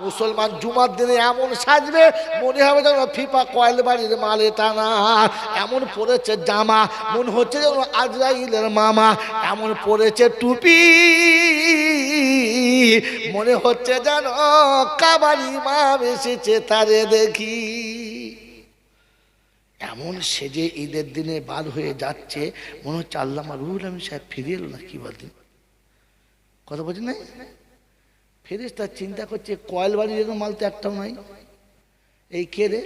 মুসলমান জুমার দিনে এমন সাজবে মনে হবে যেন ফিফা কয়েল বাড়ির মালে টানা, এমন পরেছে জামা মনে হচ্ছে যেন আজরাইলের মামা, এমন পরেছে টুপি মনে হচ্ছে যেন কাবার ইমাম এসেছে তারে দেখি। এমন সেজে ঈদের দিনে বার হয়ে যাচ্ছে মনে হচ্ছে আল্লামা রুহুল আমিন সাহেব ফিরে এলো না কি বলেন, কথা বলছেন না? ফেরেশতা চিন্তা করছে কয়েল বাড়ির এরকম মাল তো একটাও নাই, এই কে রে?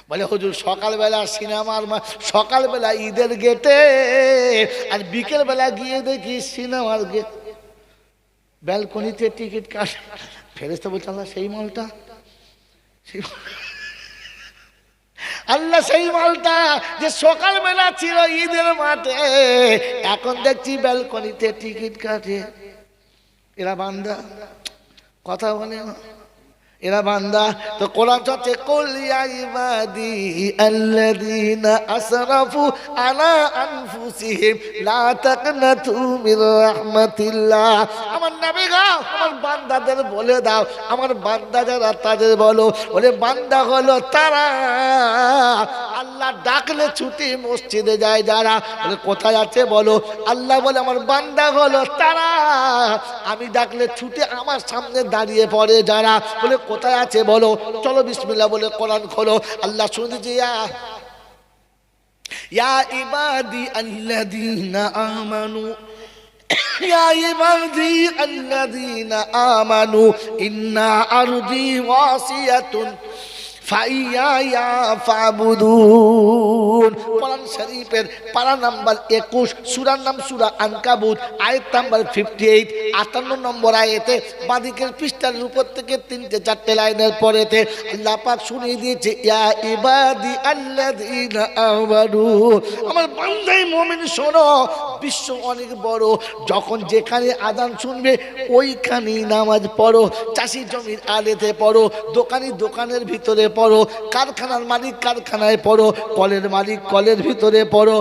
বলে হুজুর সকালবেলা সিনেমার সকালবেলা ঈদের গেটে আর বিকেল বেলা গিয়ে দেখি সিনেমার গেট ব্যালকনিতে টিকিট কাট। ফেরেশতা বলছে আল্লাহ সেই মালটা, সেই আল্লাহ সেই মালটা যে সকালবেলা ছিল ঈদের মাঠে এখন দেখছি ব্যালকনিতে টিকিট কাটে। এরা বান্দা, কথা বলে না, এরা বান্দা। তো কোরআন হচ্ছে কুল ইয়া ইবাদি আল্লাযীনা আসরাফু আলা আনফুসিহিম লা তাকনাতু মির রাহমাতিল্লাহ। আমার নবী গো আমার বান্দাদের বলে দাও, আমার বান্দা যারা তাদের বলো, বলে বান্দা হলো তারা আল্লাহ ডাকলে ছুটি মসজিদে যায় যারা। বলে কোথায় আছে বলো? আল্লাহ বলে আমার বান্দা হলো তারা আমি ডাকলে ছুটে আমার সামনে দাঁড়িয়ে পড়ে যারা। বলে কোথায় আছে বলো? চলো বিসমিল্লাহ বলে কোরআন খোলো। আল্লাহ শুনেছি ইয়া ইবাদি আল্লাযীনা আমানু ইয়া ইবাদি আল্লাযীনা আমানু ইন্না আরদি ওয়াসিয়াতুন ফাইয়া ফাবুদুন। কোরআন শরীফের পারা নাম্বার 21, সূরার নাম সূরা আনকাবুত, আয়াত নাম্বার 58, 58 নম্বর আয়াতে বাদিকের পৃষ্ঠার উপর থেকে 3-4 লাইনের পরেতে আল্লাহ পাক শুনিয়ে দিয়েছে ইয়া ইবাদি আল্লাযীনা আমানু। আমার বান্দাই মুমিন শোনো, বিশ্ব অনেক বড়, যখন যেখানে আযান শুনবে ওইখানেই নামাজ পড়ো, চাষি জমির আলেতে পড়ো, দোকানি দোকানের ভিতরে পড়ো, কারখানার মালিক কারখানায় পড়ো, কলের মালিক কলের ভিতরে পড়ো,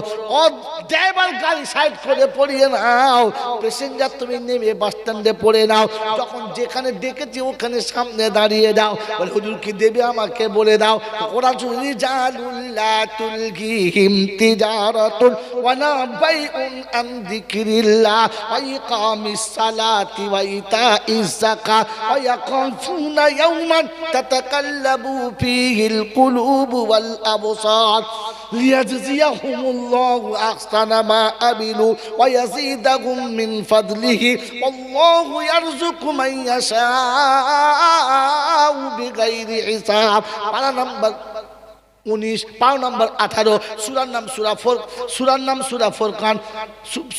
ড্রাইভার গাড়ি সাইড করে পড়িয়ে নাও, প্যাসেঞ্জার তুমি নেমে বাস স্ট্যান্ডে পড়ে নাও, যখন যেখানে ডেকেছি ওখানে সামনে দাঁড়িয়ে দাও। বলে হুজুর কি দেবে আমাকে বলে দাও। কোরআন রিজালুল্লাহ তুলহিহিম তিজারাতুন ওয়ালা বাইউন আন যিকরিল্লাহ ওয়া ইকামিস সালাতি ওয়া ইতাইজ যাকাত ওয়া ইয়াখাফুনা ইয়াওমান তাতাকাল্লাবু ফীহিল কুলুবু ওয়াল আবসার লিয়াজজিয়াহুমুল্লাহু আহসানা মা আমিলু ওয়া ইয়াজিদাহুম মিন ফাদলিহি ওয়াল্লাহু ইয়ারযুকু মান ইয়াশাউ বিগাইরি হিসাব। পারা নাম্বার 19, পাও নাম্বার 18, সূরার নাম সূরার নাম সূরা ফুরকান,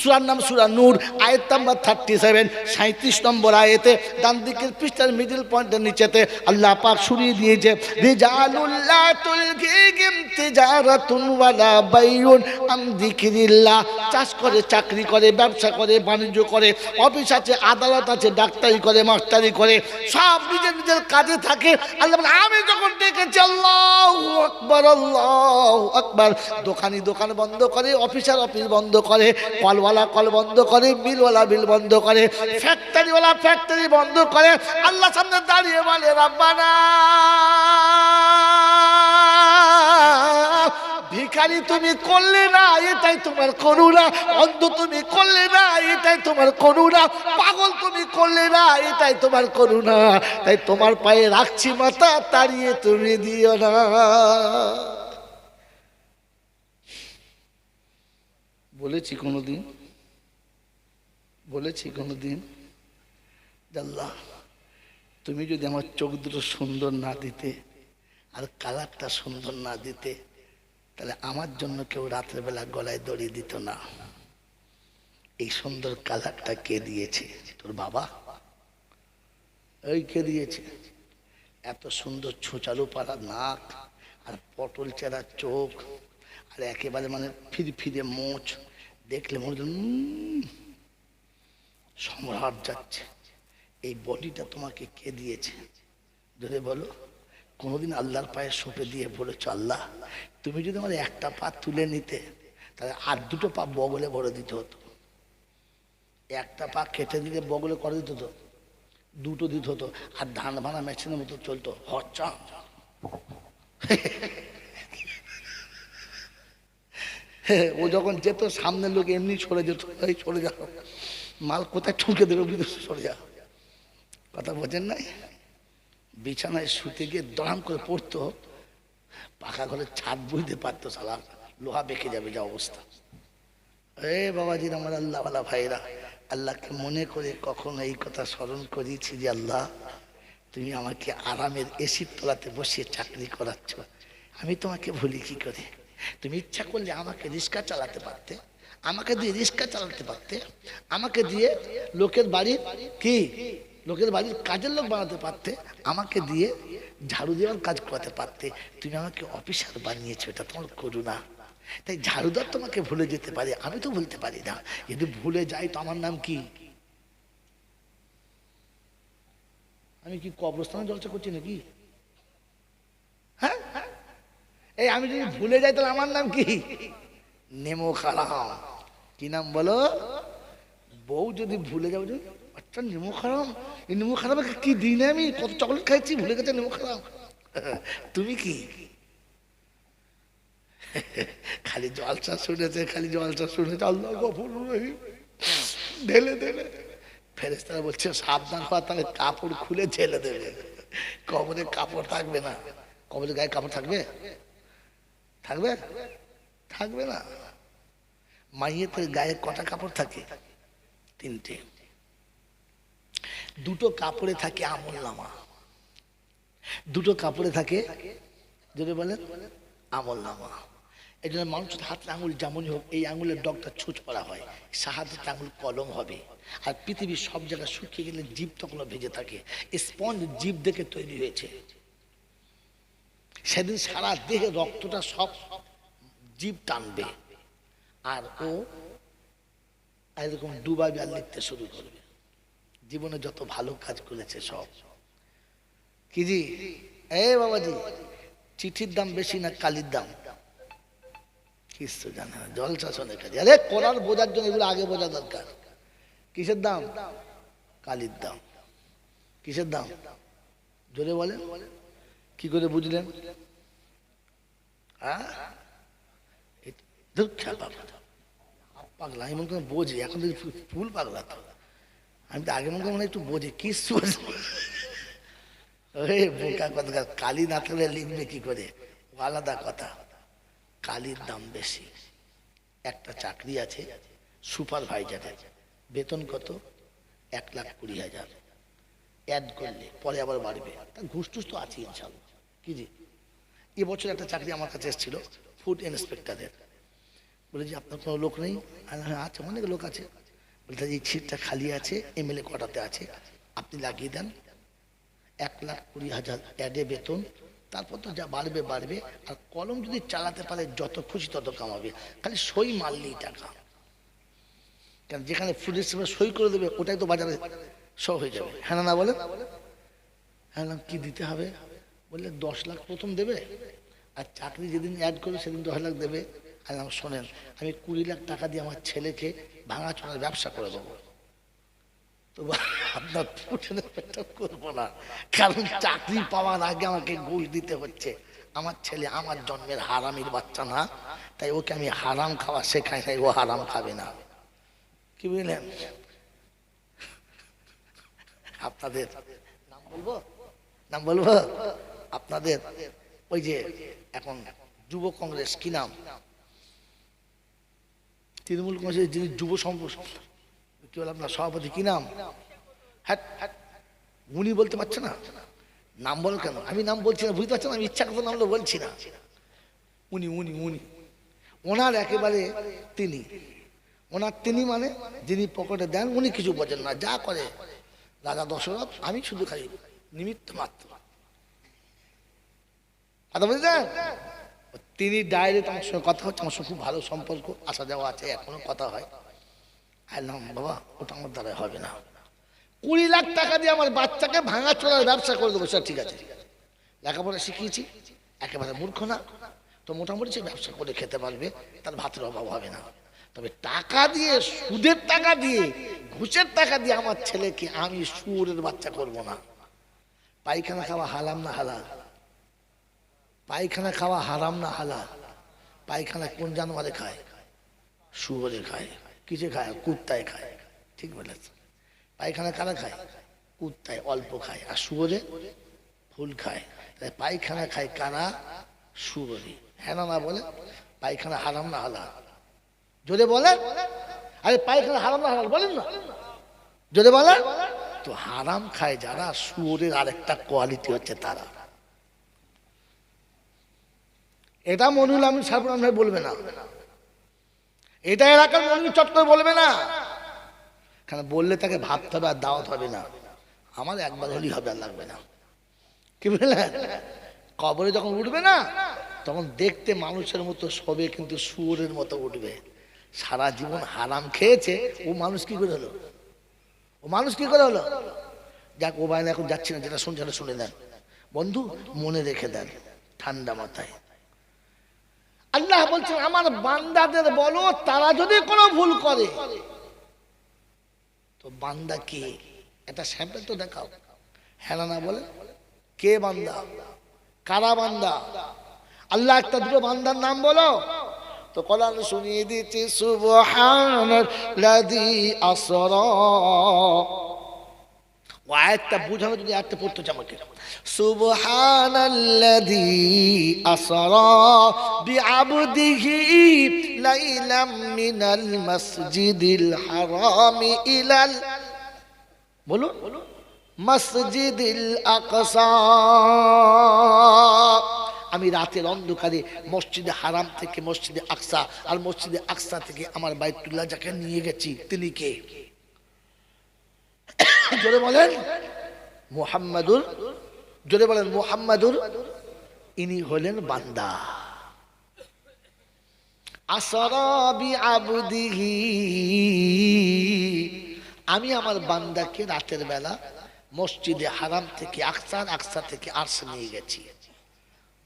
সূরার নাম সূরা নূর, আয়াত নাম্বার 37, 37 নম্বর আয়াতে ডান দিকের পৃষ্ঠার মিডল পয়েন্টের নিচেতে আল্লাহ পাক শুনিয়ে দিয়েছে রিজালুল্লাহ তুলহিহিম তিজারাতুন ওয়ালা বাইউন আন যিকরিল্লাহ। চাষ করে, চাকরি করে, ব্যবসা করে, বাণিজ্য করে, অফিস আছে, আদালত আছে, ডাক্তারি করে, মাস্টারি করে, সব নিজের নিজের কাজে থাকে। আল্লাহ বলে আমি যখন ডেকেছি আল্লাহু আকবার আল্লাহু আকবার, দোকানি দোকান বন্ধ করে, অফিসার অফিস বন্ধ করে, কলওয়ালা কল বন্ধ করে, বিলওয়ালা বিল বন্ধ করে, ফ্যাক্টরিওয়ালা ফ্যাক্টরি বন্ধ করে, আল্লাহ সামনে দাঁড়িয়ে বলে রাব্বানা ভিখারি তুমি করলে না এটাই তোমার করুণা, অন্ধ তুমি করলে না এটাই তোমার করুণা, পাগল তুমি করলে না এটাই তোমার করুণা, তাই তোমার পায়ে রাখছি মাথা, তাড়িয়ে তুমি দিও না। বলেছি কোনোদিন, বলেছি কোনোদিন আল্লাহ তুমি যদি আমার চোখ দুটো সুন্দর না দিতে আর কালারটা সুন্দর না দিতে তাহলে আমার জন্য কেউ রাতের বেলা গলায় দড়ি দিত না। এই সুন্দর কালারটা কে দিয়েছে? তোর বাবা। এই কে দিয়েছে? এত সুন্দর ছোঁচালু পাড়া নাক আর পটল চেরা চোখ আর একেবারে মানে ফিরফিরে মোচ, দেখলে মনে হল সম্রাট যাচ্ছে। এই বডিটা তোমাকে কে দিয়েছে? ধরে বলো। কোনোদিন আল্লাহর পায়ে সঁপে দিয়ে বলেছ আল্লাহ তুমি যদি আমার একটা পা তুলে নিতে তাহলে আর দুটো পা বগলে ভরে দিতে হতো, একটা পা কেটে দিলে বগলে করে দিত তো, দুটো দিতে হতো, আর ধান ভাঙা মেশিনের মতো চলতো হচ্ছা। ও যখন যেত সামনের লোক এমনি সরে যেত, এই সরে যাও, মাল কোথায় ঠুকে দেবে বিদেশে সরে যাও। কথা বোঝেন নাই? বিছানায় শুতে গিয়ে দড়াম করে পড়তো, পাকা ঘরে ছাদ বুঝতে পারতো, সালা লোহা বেঁকে যাবে যা অবস্থা। এ বাবাজির আমার আল্লাহওয়ালা ভাইরা, আল্লাহকে মনে করে কখনো এই কথা স্মরণ করেছি যে আল্লাহ তুমি আমাকে আরামের এসির তলাতে বসিয়ে চাকরি করাচ্ছ, আমি তোমাকে ভুলি কি করে? তুমি ইচ্ছা করলে আমাকে রিক্সা চালাতে পারতে, আমাকে দিয়ে রিক্সা চালাতে পারতে, আমাকে দিয়ে লোকের বাড়ির কি লোকের বাড়ির কাজের লোক বানাতে পারতে, আমাকে দিয়ে ঝাড়ু দেওয়ার কাজ করাতে পারতে। তুমি আমাকে অফিসার বানিয়েছো, এটা তোমার করুণা। তাই ঝাড়ুদার তোমাকে ভুলে যেতে পারে, আমি তো ভুলতে পারি না। যদি ভুলে যাই তো আমার নাম কি? আমি কি কবরস্থানে জলসা করছি নাকি? হ্যাঁ, এই আমি যদি ভুলে যাই তাহলে আমার নাম কি? নেমো খারাম। কি নাম বলো? বউ যদি ভুলে যাবো, আচ্ছা নেমো খারাম, এই নেমো খারাম কি দিন আমি কত চকলেট খাইছি, ভুলে গেছে নেমো খারাম। তুমি কি খালি জলসা শুনেছে, খালি জলসা শুনেছে, আল্লাহ গফুর রহিম, ঢেলে দেবে। ফেরেশতারা বলছে সাবধান হওয়া, তাহলে কাপড় খুলে ঢেলে দেবে। কবরে কাপড় থাকবে না। কবরে গায়ে কাপড় থাকবে? থাকবে? থাকবে না। মাইয়েতের গায়ে কটা কাপড় থাকে? তিনটে। দুটো কাপড়ে থাকে আমল নামা, দুটো কাপড়ে থাকে, যদি বলেন আমল নামা। এই জন্য মানুষের হাতের আঙুল যেমনই হোক, এই আঙুলের ডগটা ছুঁচ পড়া হয়, শাহাদাতের আঙুল কলম হবে। আর পৃথিবীর সব জায়গায় শুকিয়ে গেলে জীব তখন ভেজে থাকে, স্পঞ্জ জীব দেখে তৈরি হয়েছে। সেদিন সারা দেহে রক্তটা সব জীব টানবে, আর ও এরকম ডুবাবে আর লিখতে শুরু করবে জীবনে যত ভালো কাজ করেছে সব। কি জি? এ বাবাজি, চিঠির দাম বেশি না কালির দাম? কিছু জানে না, জল শাসনের কাজে। আরে কোরআন বোঝার জন্য এগুলো আগে বোঝা দরকার। কিসের দাম? কালির দাম। কিসের দাম? জোরে বলেন, কি করে বুঝলেন? পাগলা আমি মনে করি বোঝে, এখন তো ফুল পাগলা। তো আমি তো আগে মনে করি একটু বোঝে কিছু। বোকা কথা, কালি না থাকলে লিখবে কি করে? আলাদা কথা। কালির দাম বেশি। একটা চাকরি আছে সুপারভাইজারের, বেতন কত? 1,20,000। অ্যাড করলে পরে আবার বাড়বে, তার ঘুষ টুস তো আছে ইনশাল্লাহ। কি জি? এবছর একটা চাকরি আমার কাছে এসেছিল ফুড ইন্সপেক্টরের। বলে যে আপনার কোনো লোক নেই? আচ্ছা, অনেক লোক আছে। বলতে এই সিটটা খালি আছে, এমএলএ কোয়ার্টারতে আছে, আপনি লাগিয়ে দেন। 1,20,000 অ্যাডে বেতন, তারপর তো যা বাড়বে বাড়বে। আর কলম যদি চালাতে পারে যত খুশি তত কামাবে, খালি সই মারলেই টাকা। কারণ যেখানে ফুড ইন্সপেক্টর সই করে দেবে ওটাই তো বাজারে সব হয়ে যাবে। হ্যাঁ না বলেন? হ্যাঁ, কি দিতে হবে? বললে 10 লাখ প্রথম দেবে, আর চাকরি যেদিন অ্যাড করবে সেদিন 10 লাখ দেবে। আর শোনেন, আমি 20 লাখ টাকা দিয়ে আমার ছেলেকে ভাঙাচোরার ব্যবসা করে দেবো। তো আপনার করবো না, কারণ চাকরি পাওয়ার আগে আমাকে ঘুষ দিতে হচ্ছে। আমার ছেলে আমার জন্মের হারামির বাচ্চা না, তাই ওকে আমি হারাম খাওয়া শেখাই নাই, ও হারাম খাবে না। কি বুঝলেন? আপনাদের নাম বলবো? নাম বলবো? আপনাদের ওই যে এখন যুব কংগ্রেস, কি নাম? তৃণমূল কংগ্রেসের যিনি যুব কি বলে আপনার সভাপতি, কি নাম? হ্যাঁ, উনি বলতে পারছে না? নাম বল কেন? আমি নাম বলছি না, বুঝতে পারছেন? আমি ইচ্ছা করতে নাম বলছি না। উনি উনি উনি ওনার একেবারে তিনি, ওনার তিনি মানে যিনি পকেটে দেন, উনি কিছু বোঝেন না, যা করে রাজা দশরথ, আমি শুধু খালি নিমিত্ত মাত্র। কথা বুঝলেন? তিনি ডাইরেক্ট আমার সঙ্গে কথা হচ্ছে, আমার সঙ্গে খুব ভালো সম্পর্ক, আসা যাওয়া আছে, এখনো কথা হয়। আল্লাহ বাবা, ওটা আমার দ্বারা হবে না। 20 লাখ টাকা দিয়ে আমার বাচ্চাকে ভাঙা চোরার ব্যবসা করে দেবো, স্যার ঠিক আছে, লেখাপড়া শিখিয়েছি, একেবারে মূর্খ না, তো মোটামুটি সে ব্যবসা করে খেতে পারবে, তার ভাতের অভাব হবে না। তবে টাকা দিয়ে, সুদের টাকা দিয়ে, ঘুষের টাকা দিয়ে আমার ছেলেকে আমি শুয়োরের বাচ্চা করব না। পায়খানা খাওয়া হারাম না হালাল? পায়খানা খাওয়া হারাম না হালাল? পায়খানা কোন জানোয়ারে খায়? শুয়োরে খায়। কিসে খায়? কুত্তায় খায়। ঠিক বলেছে। পায়খানা কারা খায়? কুত্তায় অল্প খায়, আর শুয়োরে ফুল খায়। তাই পায়খানা খায় কারা? শুয়োরে। হ্যাঁ না বলে? পায়খানা হারাম না হালাল? জোরে বলে। আরে পায়খানা হারাম না হালাল বলেন না, জোরে বলে। তো হারাম খায় যারা, শুয়োরের আরেকটা কোয়ালিটি হচ্ছে তারা। এটা মনিউল আমিন সাহেব বলবে না, এটা এলাকার মনিউল চট করে বলবে না, কারণ বললে তাকে ভাবতে হবে আর দাওয়াত হবে না। আমার একবার হলেই হবে, আর লাগবে না। কি বললেন? কবরে যখন উঠবে না, তখন দেখতে মানুষের মতো শোবে, কিন্তু শুয়োরের মতো উঠবে। সারা জীবন হারাম খেয়েছে, ও মানুষ কি করে হলো? ও মানুষ কি করে হলো? যাক, ও বাইরে এখন যাচ্ছি না, যেটা শুনছেন শুনে দেন বন্ধু, মনে রেখে দেন ঠান্ডা মাথায়। আল্লাহ বলছেন, আমার বান্দাদের বলো, তারা যদি কোনো ভুল করে, তো বান্দা কে? একটা স্যাম্পল তো দেখাও। হ্যাঁ না বলে? কে বান্দা? কারা বান্দা? আল্লাহ একটা দুটো বান্দার নাম বলো। তো কোরআন শুনিয়ে দিচ্ছি, সুবহানাল্লাযী আসরা। ও আয়াতটা বুঝানো, যদি আয়াতটা পড়তে চাও আমাকে। সুবহানাল্লাযী আসরা বিআবদিহি লাইলাম মিনাল মাসজিদিল হারামি ইলাল, বলুন, মসজিদিল আকসা। আমি রাতের অন্ধকারে মসজিদে হারাম থেকে মসজিদে আকসা, আর মসজিদে আকসা থেকে আমার বাইতুল্লাহ যাকে নিয়ে গেছি, তিনি কে? জোরে বলেন মুহাম্মাদুর, জোরে বলেন মুহাম্মাদুর। ইনি হলেন বান্দা। আসরা বিআবদিহি, আমি আমার বান্দাকে রাতের বেলা মসজিদে হারাম থেকে আকসার, আকসা থেকে আরশ নিয়ে গেছি।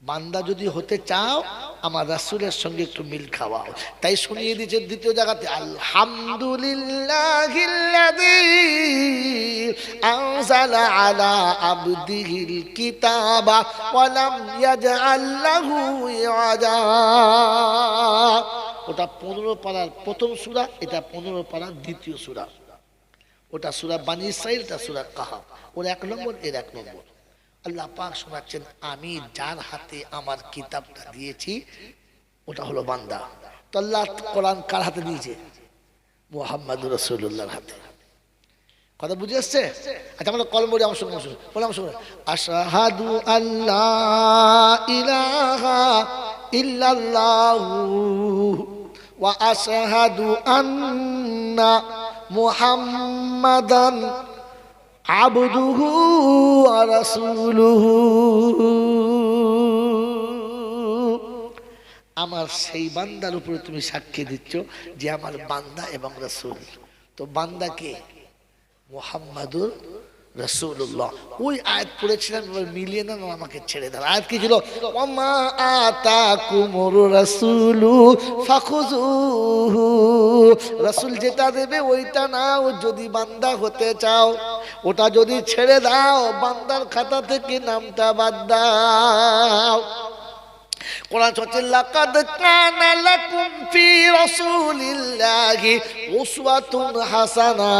বান্দা যদি হতে চাও, আমার রাসূলের সঙ্গে একটু মিল খাওয়াও। তাই শুনিয়ে দিয়েছে দ্বিতীয় জায়গাতে, আলহামদুলিল্লাহিল্লাযী আনজালা আলা আবদিহিল কিতাবা ওয়া লাম ইয়াজআল লাহু ইওয়াজা। ওটা 15 পারার প্রথম সূরা, এটা 15 পারার দ্বিতীয় সূরা। ওটা সূরা বানী ইসরাঈল, এটা সূরা কাহাফ। ওর 1 নম্বর, এর 1 নম্বর। আল্লাহ পাক শোনাচ্ছেন, আমি যার হাতে আমার কিতাবটা দিয়েছি ওটা হলো বান্দা। তো আল্লাহ কোরআন কার হাতে দিয়েছে? মুহাম্মাদুর রাসূলুল্লাহর হাতে। কথা বুঝে আসছে? আচ্ছা, আমরা কলম পড়ি, আমার সঙ্গে বললাম, শুনুন। আশহাদু আল্লা ইলাহা ইল্লাল্লাহু ওয়া আশহাদু আন্না মুহাম্মাদান আবদুহু ওয়া রাসূলুহু। আমার সেই বান্দার উপরে তুমি সাক্ষী দিচ্ছ যে আমার বান্দা এবং রাসূল। তো বান্দা কে? মুহাম্মাদুর রাসূলুল্লাহ। ওই আয়াত পড়েছিলাম, এবার মিলিয়ে না, আমাকে ছেড়ে দাও। আয়াত কি ছিল? ওয়ামা আতাকুমুর রাসূলু ফাখুযুহু। রাসূল যেটা দেবে ওইটা নাও, যদি বান্দা হতে চাও। ওটা যদি ছেড়ে দাও, বান্দার খাতা থেকে নামটা বাদ দাও। কোরআন হচ্ছে, লাকাদ কানা লাকুম ফি রাসূলিল্লাহি উসওয়াতুন হাসানা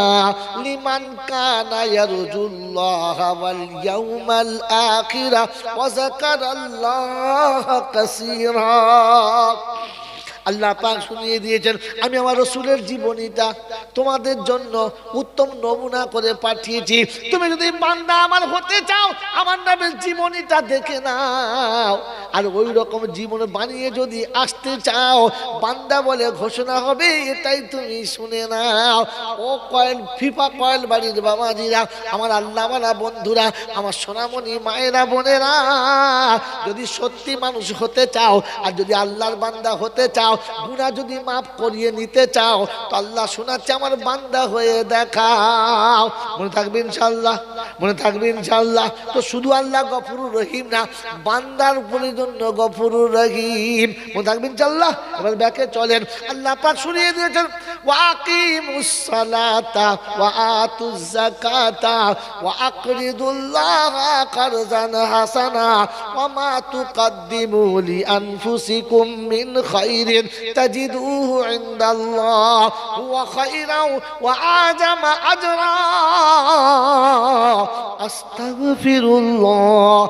লিমান কানা ইয়ারজুল্লাহা ওয়াল ইয়াউমাল আখিরা ওয়া যাকারাল্লাহা কাসীরা। আল্লাহ পাক শুনিয়ে দিয়েছেন, আমি আমার রাসূলের জীবনীটা তোমাদের জন্য উত্তম নমুনা করে পাঠিয়েছি। তুমি যদি বান্দা আমার হতে চাও, আমার নামের জীবনীটা দেখে নাও, আর ওই রকম জীবন বানিয়ে যদি আসতে চাও, বান্দা বলে ঘোষণা হবে, এটাই তুমি শুনে নাও। ও কয়েল ফিফা কয়েল বাড়ির বাবাজিরা, আমার আল্লাহওয়ালা বন্ধুরা, আমার সোনামণি মায়েরা, বোনেরা, যদি সত্যি মানুষ হতে চাও, আর যদি আল্লাহর বান্দা হতে চাও, গুনাহ যদি মাফ করিয়ে নিতে চাও তো আল্লাহ শোনাচ্ছে আমার বান্দা হয়ে দেখাও। মনে থাকবে ইনশাআল্লাহ, মনে থাকবে ইনশাআল্লাহ। তো শুধু আল্লাহ গফুরুর রহিম না, বান্দার উপরে জন্য গফুরুর রহিম। মনে থাকবে ইনশাআল্লাহ। এবার ব্যাকে চলেন, আল্লাহ পাক শুনিয়ে দিয়েছেন ওয়াকিমুস সালাতা ওয়া আতুজ যাকাতা ওয়া আকরিদুল্লাহা কারজান হাসানা ওয়া মা তুকদ্দিমু লিআনফুসিকুম মিন খাইরিন তাজিদুহু ইনদাল্লাহ হুয়া খাইরান ওয়া আযামা আজরা আস্তাগফিরুল্লাহ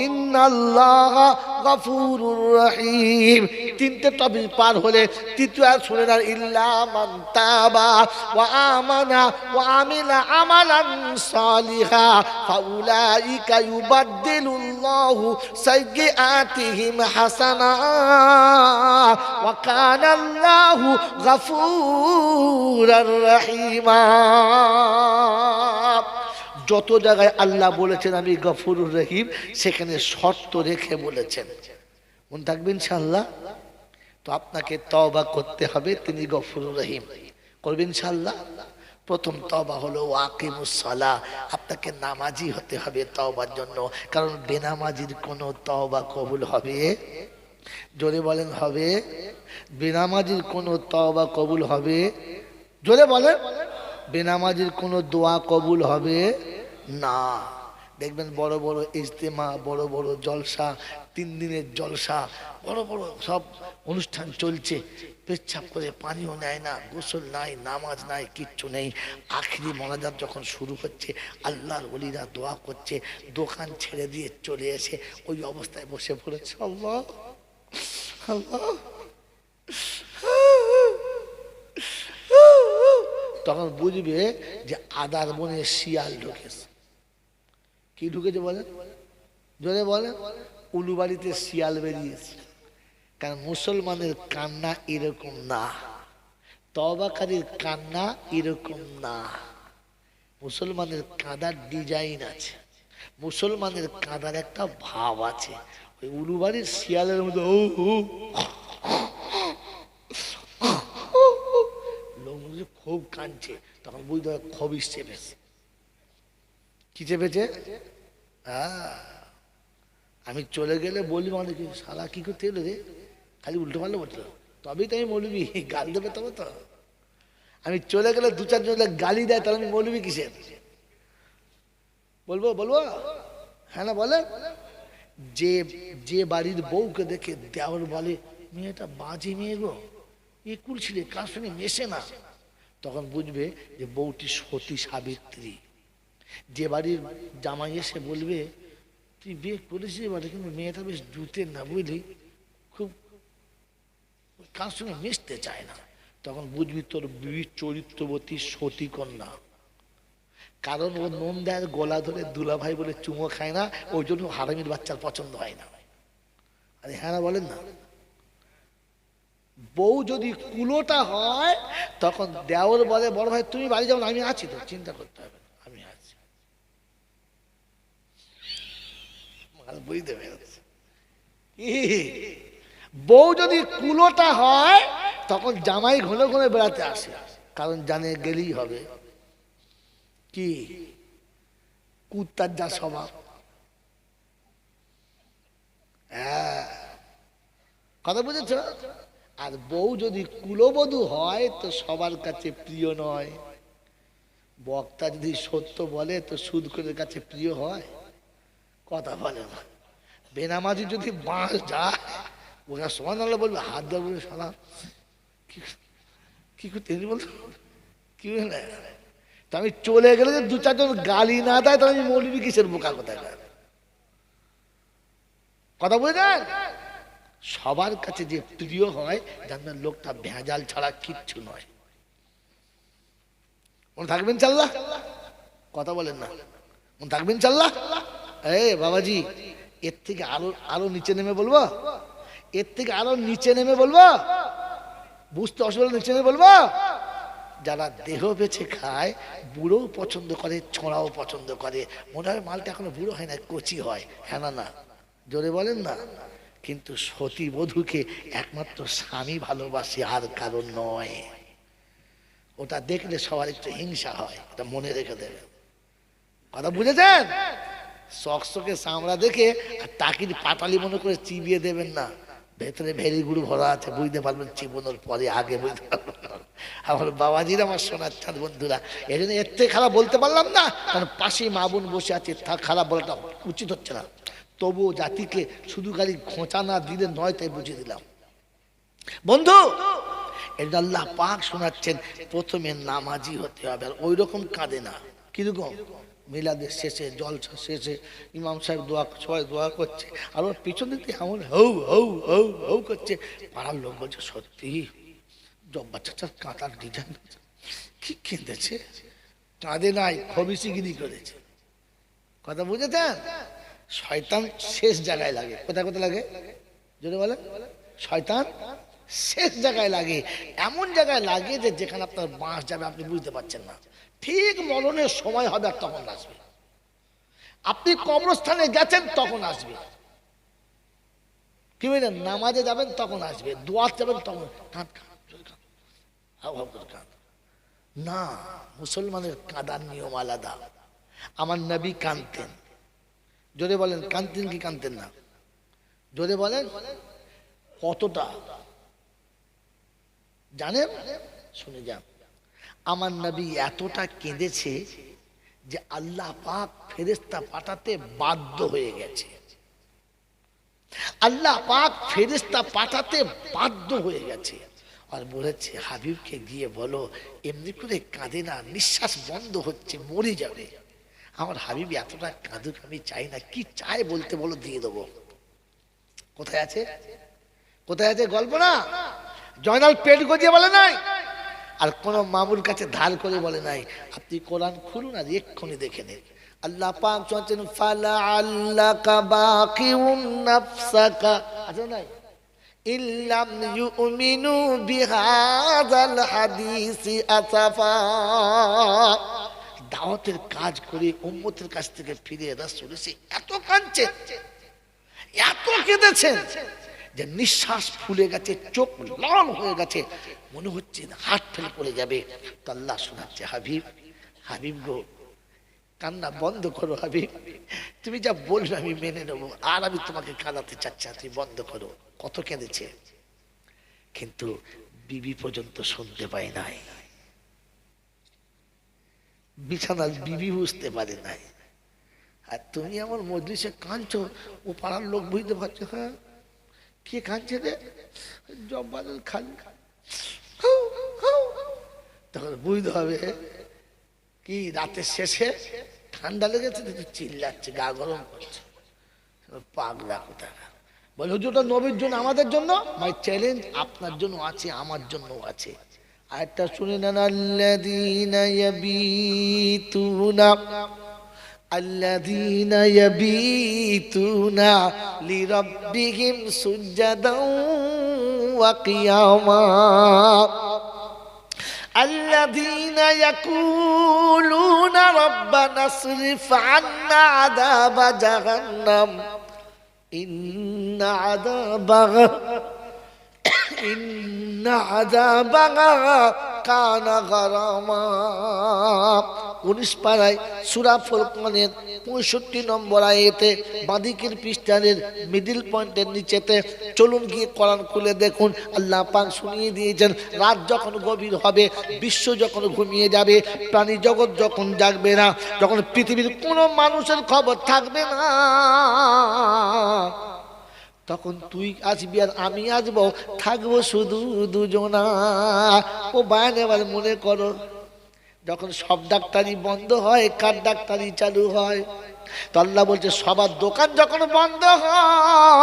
ইন্নাল্লাহা গফুরুর রহিম। তিনটে টপিক পার হলে তৃতীয় আর শুনে না, ইল্লা মান তাবা ওয়া আমানা ওয়া আমিলা আমালান সালিহা ফাউলাইকা ইউবাদদিলুল্লাহু সাইয়্যাতিহিম হাসানা ওয়া কানা আল্লাহু গফুরুর রহিমা। যত জায়গায় আল্লাহ বলেছেন আমি গফুরুর রহিম, সেখানে শর্ত রেখে বলেছেন। মনে থাকবে ইনশাআল্লাহ। তো আপনাকে তওবা করতে হবে, তিনি গফুরুর রহিম। করবেন ইনশাআল্লাহ। প্রথম তওবা হলো ওয়াকিমুস সালাহ, আপনাকে নামাজি হতে হবে তওবার জন্য, কারণ বেনামাজির কোনো তওবা কবুল হবে? জোরে বলেন হবে? বেনামাজির কোনো তওবা কবুল হবে? জোরে বলেন। বেনামাজির কোনো দোয়া কবুল হবে না। দেখবেন বড় বড় ইজতেমা, বড় বড় জলসা, 3 দিনের জলসা, বড় বড় সব অনুষ্ঠান চলছে, পেচ্ছাপ করে পানিও নেয় না, গোসল নাই, নামাজ নাই, কিচ্ছু নেই। আখিরি মোনাজাত যখন শুরু হচ্ছে, আল্লাহর ওলিরা দোয়া করছে, দোকান ছেড়ে দিয়ে চলে এসে ওই অবস্থায় বসে পড়েছে, আল্লাহ আল্লাহ। তখন বুঝবে যে আদার বনে শিয়াল ঢুকেছে। কি ঢুকেছে বলেন? জোরে বলেন। উলুবাড়িতে শিয়াল বেরিয়েছে। কারণ মুসলমানের কান্না এরকম না, তওবাকারীর কান্না এরকম না। মুসলমানের কাঁদার ডিজাইন আছে, মুসলমানের কাঁদার একটা ভাব আছে। ওই উলুবাড়ির শিয়ালের মধ্যে খুব কাঁদছে, তখন বুঝতে হবে খবিস চেপেছে। কি চেপেছে? আমি চলে গেলে বলবি অনেকে, শালা কি করতে এলো রে, খালি উল্টো পাল্টা বলছিল, তবেই তো আমি বলবি, গাল দেবে তবে তো। আমি চলে গেলে 2-4 জন গালি দেয়, তাহলে আমি বলবি কিসের? বলবো বলবো হ্যাঁ না বলে। যে বাড়ির বউকে দেখে দেওয়ার বলে মেয়েটা বাজে মেয়ে গো, একুল ছিলে, কার সঙ্গে মেশে না, তখন বুঝবে যে বউটি সতী সাবিত্রী। যে বাড়ির জামাই এসে বলবে তুই বিয়ে করেছিস এবারে, কিন্তু মেয়েটা বেশ জুতের না বুঝলি, খুব কার সঙ্গে মিশতে চায় না, তখন বুঝবি তোর বিবির চরিত্রবতী সতী কন্যা। কারণ ও নন্দার গলা ধরে দুলা ভাই বলে চুমো খায় না, ওই জন্য হারামির বাচ্চার পছন্দ হয় না। আরে হ্যাঁ না বলেন না। বউ যদি কুলোটা হয়, তখন দেওর বলে বড় ভাই তুমি বাড়ি যাও না, আমি আছি, তো চিন্তা করতে হবে না, আমি আছি। বুঝতে পেরেছি? বউ যদি কুলোটা হয়, তখন জামাই ঘন ঘন বেড়াতে আসে, কারণ জানে গেলেই হবে। কি কুত্তার যা স্বভাব। হ্যাঁ, কথা বুঝেছ? আর বউ যদি কুলবধূ হয় তো সবার কাছে প্রিয় নয়। বক্তা যদি সত্য বলে তো সুদখোরের কাছে প্রিয় হয়? কথা বলে না। বেনামাজি যদি বাঁশ যায়, ওরা সমান আল্লাহ বলবে, হাত ধরে বলে সালা কি করতে বলতো, কি হলে তো আমি চলে গেলে যে 2-4 জন গালি না দেয়, তাহলে আমি মৌলবি কিসের বোকা কোথায়? কথা বুঝলেন? সবার কাছে যে প্রিয় হয়, জানবেন লোকটা ভেজাল ছাড়া কিচ্ছু নয়। মনে থাকবেন চাল্লা? কথা বলেন না, মনে থাকবেন চাল্লা? বাবাজি, এর থেকে আরো নিচে নেমে বলবো, এর থেকে আরো নিচে নেমে বলবো, বুঝতে অসুবিধা, নিচে নেমে বলবো। যারা দেহ বেছে খায়, বুড়োও পছন্দ করে, ছোঁড়াও পছন্দ করে। মনে হয় মালটা এখনো বুড়ো হয় না, কচি হয়। হ্যাঁ না না? জোরে বলেন না। কিন্তু সতী বধূকে একমাত্র স্বামী ভালোবাসে, আর কারণ নয়। ওটা দেখলে সবার একটু হিংসা হয়, এটা মনে রেখে দেবে। কথা বুঝেছেন? চকচকে চামড়া দেখে আর টাকির পাটালি মনে করে চিবিয়ে দেবেন না, ভেতরে ভেরি গুড় ভরা আছে, বুঝতে পারবেন চিবোনোর পরে, আগে বুঝতে পারবেন না। আমার বাবাজির, আমার সোনার চাঁদ বন্ধুরা, এই জন্য এর থেকে খারাপ বলতে পারলাম না, কারণ পাশে মা বোন বসে আছে, খারাপ বলাটা উচিত হচ্ছে না। তবুও জাতিকে শুধু খালি খোঁচা না দিলে নয়, তাই বুঝিয়ে দিলাম। বন্ধু, এটা আল্লাহ পাক শোনাচ্ছেন, প্রথমে নামাজি হতে হবে। আর ওই রকম কাঁদে না। কিরকম? মিলাদের শেষে, জলসা শেষে ইমাম সাহেব দোয়া, সবাই দোয়া করছে, আর ওর পিছন দিকে এমন হৌ হৌ হৌ হৌ করছে। পাড়ার লোক বলছে, সত্যি জব্বা চাচার কাঁটার ডিজাইন কি কেঁদেছে। কাঁদে নাই, খবিসিগিরি করেছে। কথা বুঝেছেন? শয়তান শেষ জায়গায় লাগে। কোথায় কোথায় লাগে যদি বলেন? শয়তান শেষ জায়গায় লাগে, এমন জায়গায় লাগে যে যেখানে আপনার বাঁশ যাবে আপনি বুঝতে পারছেন না। ঠিক মরণের সময় হবে আর তখন আসবে। আপনি কবরস্থানে গেছেন তখন আসবে, কি বলেন? নামাজে যাবেন তখন আসবে, দোয়া যাবেন তখন কাঁদ কাঁদ না। মুসলমানের কাঁদার নিয়ম আলাদা। আমার নবী কাঁদতেন। জোরে বলেন, কাঁদতেন কি কাঁদতেন না? জোরে বলেন, কতটা জানেন? শুনে যান। আমার নবী এতটা কেঁদেছে যে আল্লাহ পাক ফেরেশতা পাঠাতে বাধ্য হয়ে গেছে। আল্লাহ পাক ফেরেশতা পাঠাতে বাধ্য হয়ে গেছে। আর বলেছে, হাবিবকে গিয়ে বলো এমনি করে কাঁদে না, নিঃশ্বাস বন্ধ হচ্ছে, মরে যাবে। আমার হাবিব এতটা কাঁদুক আমি চাই না। কি চাই বলতে বলো, দিয়ে দেবো। কোথায় আছে? কোথায় আছে? গল্প না। জয়নাল পেট গজিয়ে বলে নাই, আর কোন মামুর কাছে ধার করে বলে নাই। আপনি কোরআন খুলুন আর এক্ষুনি দেখে নিন। আল্লাহ পাক বলেন, ফালা আল্লাকা বাকিউন নাফসাকা, আছে নাই? ইল্লাম ইউমিনু বিহাযাল হাদিসি আসাফা। দাওয়াতের কাজ করে উম্মতের কাছ থেকে ফিরে রাসূল এসে এত কাঁদছেন, এত কেঁদেছেন যে নিঃশ্বাস ফুলে গেছে, চোখ লাল হয়ে গেছে, মনে হচ্ছে হাত ফেলে পড়ে যাবে। তো আল্লাহ শোনাচ্ছে, হাবিব, হাবিব গো, কান্না বন্ধ করো হাবিব, তুমি যা বলবে আমি মেনে নেবো, আর আমি তোমাকে কাঁদাতে চাচ্ছি, তুমি বন্ধ করো। কত কেঁদেছে, কিন্তু বিবি পর্যন্ত শুনতে পায় নাই, বিছানার বিবি বুঝতে পারে নাই। আর তুমি আমার মজলিসে কাঁদছো, ও পাড়ার লোক বুঝতে পারছো, হ্যাঁ কে কাঁদছে রে, জব্বারের খালি। তখন বুঝতে হবে কি রাতের শেষে ঠান্ডা লেগেছে, চিল্লাচ্ছে, গা গরম করছে, পাগলা কোথায়। বলে হুজুর ওটা নবীর জন্য, আমাদের জন্য মাই চ্যালেঞ্জ আপনার জন্য আছে, আমার জন্য আছে। আরেকটা শুনে নেন, আল্লাযীনা ইয়াবিতুনা, الذين يبيتون لربهم سجدا وقياما الذين يقولون ربنا اصرف عنا عذاب جهنم إن عذابها كان غراما। 19 পারায় সূরা ফুরকানের 65 নম্বর আয়াতে বাদিকের পৃষ্ঠার মিডল পয়েন্টের নিচেতে, চলুন গিয়ে কোরআন খুলে দেখুন, আল্লাহ পাক শুনিয়ে দিয়েছেন, রাত যখন গভীর হবে, বিশ্ব যখন ঘুমিয়ে যাবে, প্রাণী জগৎ যখন জাগবে না, যখন পৃথিবীর কোনো মানুষের খবর থাকবে না, তখন তুই আসবি আর আমি আসবো, থাকবো শুধু দুজনা। ও বায়ান, এবার মনে করো, যখন সব ডাক্তারি বন্ধ হয়, কার ডাক্তারি চালু হয়? তো আল্লাহ বলছে, সবার দোকান যখন বন্ধ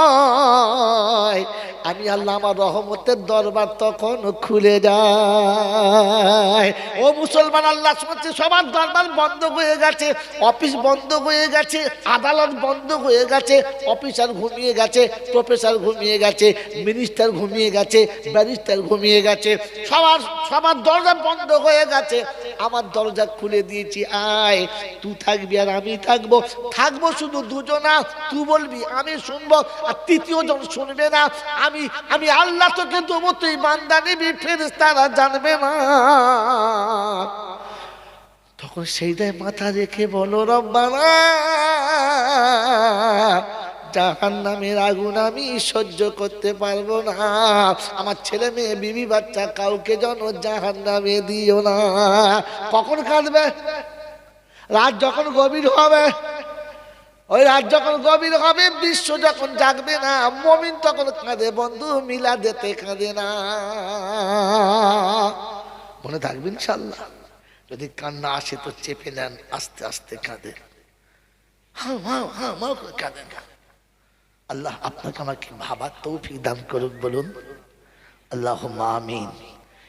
হয়, আমি আল্লাহ আমার রহমতের দরবার তখন খুলে যায়। ও মুসলমান, আল্লাহ শুনছে, সবার দরবার বন্ধ হয়ে গেছে, অফিস বন্ধ হয়ে গেছে, আদালত বন্ধ হয়ে গেছে, অফিসার ঘুমিয়ে গেছে, প্রফেসর ঘুমিয়ে গেছে, মিনিস্টার ঘুমিয়ে গেছে, ব্যারিস্টার ঘুমিয়ে গেছে, সবার দরজা বন্ধ হয়ে গেছে। আমার দরজা খুলে দিয়েছি, আয় তুই থাকবি আর আমি থাকবো, থাকবো শুধু দুজনা, তুই বলবি আমি শুনবো, আর তৃতীয় জন শুনবে না। আমি আমি আল্লাহ তোকে দেবো, তুই বান্দা নিবি, ফেরেশতারা জানবে না। তখন সেইটাই মাথা রেখে বলো, রব্বানা জাহান্নামের আগুন আমি সহ্য করতে পারবো না, আমার ছেলে মেয়ে বিবি বাচ্চা কাউকে যেন জাহান্নামে দিও না। কখন কাঁদবে? রাত যখন গভীর হবে, ওই রাত যখন গভীর হবে, বিশ্ব যখন জাগবে না, মুমিন তখন কাঁদে, বন্ধু মিলাদেতে কাঁদে না। মনে থাকবে ইনশাআল্লাহ। যদি কান্না আসে তো চেপে নেন, আস্তে আস্তে কাঁদে, হ্যাঁ হ্যাঁ হ্যাঁ মা করে কাঁদে না। আল্লাহ আপনাকে আমাকে ভাবার তৌফিক দান করুক, বলুন আল্লাহুম্মা আমিন।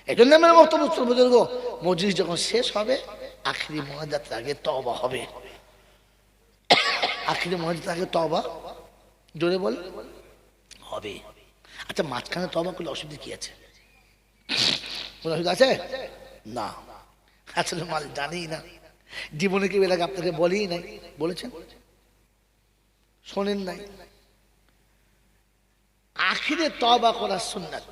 এই জন্য আমার বক্তব্য বুজুর্গ, মজলিস যখন শেষ হবে, আখিরি মুনাজাতের আগে তওবা হবে। আখিরি মুনাজাতের আগে তওবা জোরে বল হবে। আচ্ছা, মাঝখানে তওবা করলে অসুবিধা কি আছে? কোনো অসুবিধা আছে? না, আসলে মাল জানি না, জীবনে কি এলাকা আপনাকে বলেই নাই, বলেছেন শোনেন নাই। আখিরে তওবা করা সুন্নাত,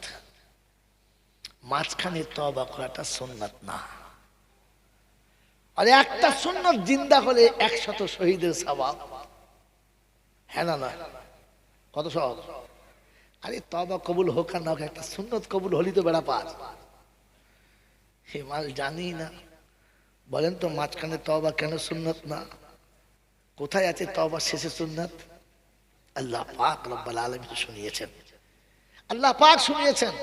মাঝখানে তওবা করাটা সুন্নাত না। আর একটা সুন্নাত জিন্দা হলে 100 শহীদের সওয়াব। হ্যাঁ না না, কত সওয়াব? আরে তওবা কবুল হোক আর না হোক, একটা সুন্নাত কবুল হলি তো বেড়া পার। হে মাল জানি না, বলেন তো মাঝখানে তওবা কেন সুন্নাত না? কোথায় আছে তওবা শেষে সুন্নাত? আল্লাহ পাক রব্বুল আলামিন শুনিয়েছেন, আল্লাহ পাক শুনিয়েছেন।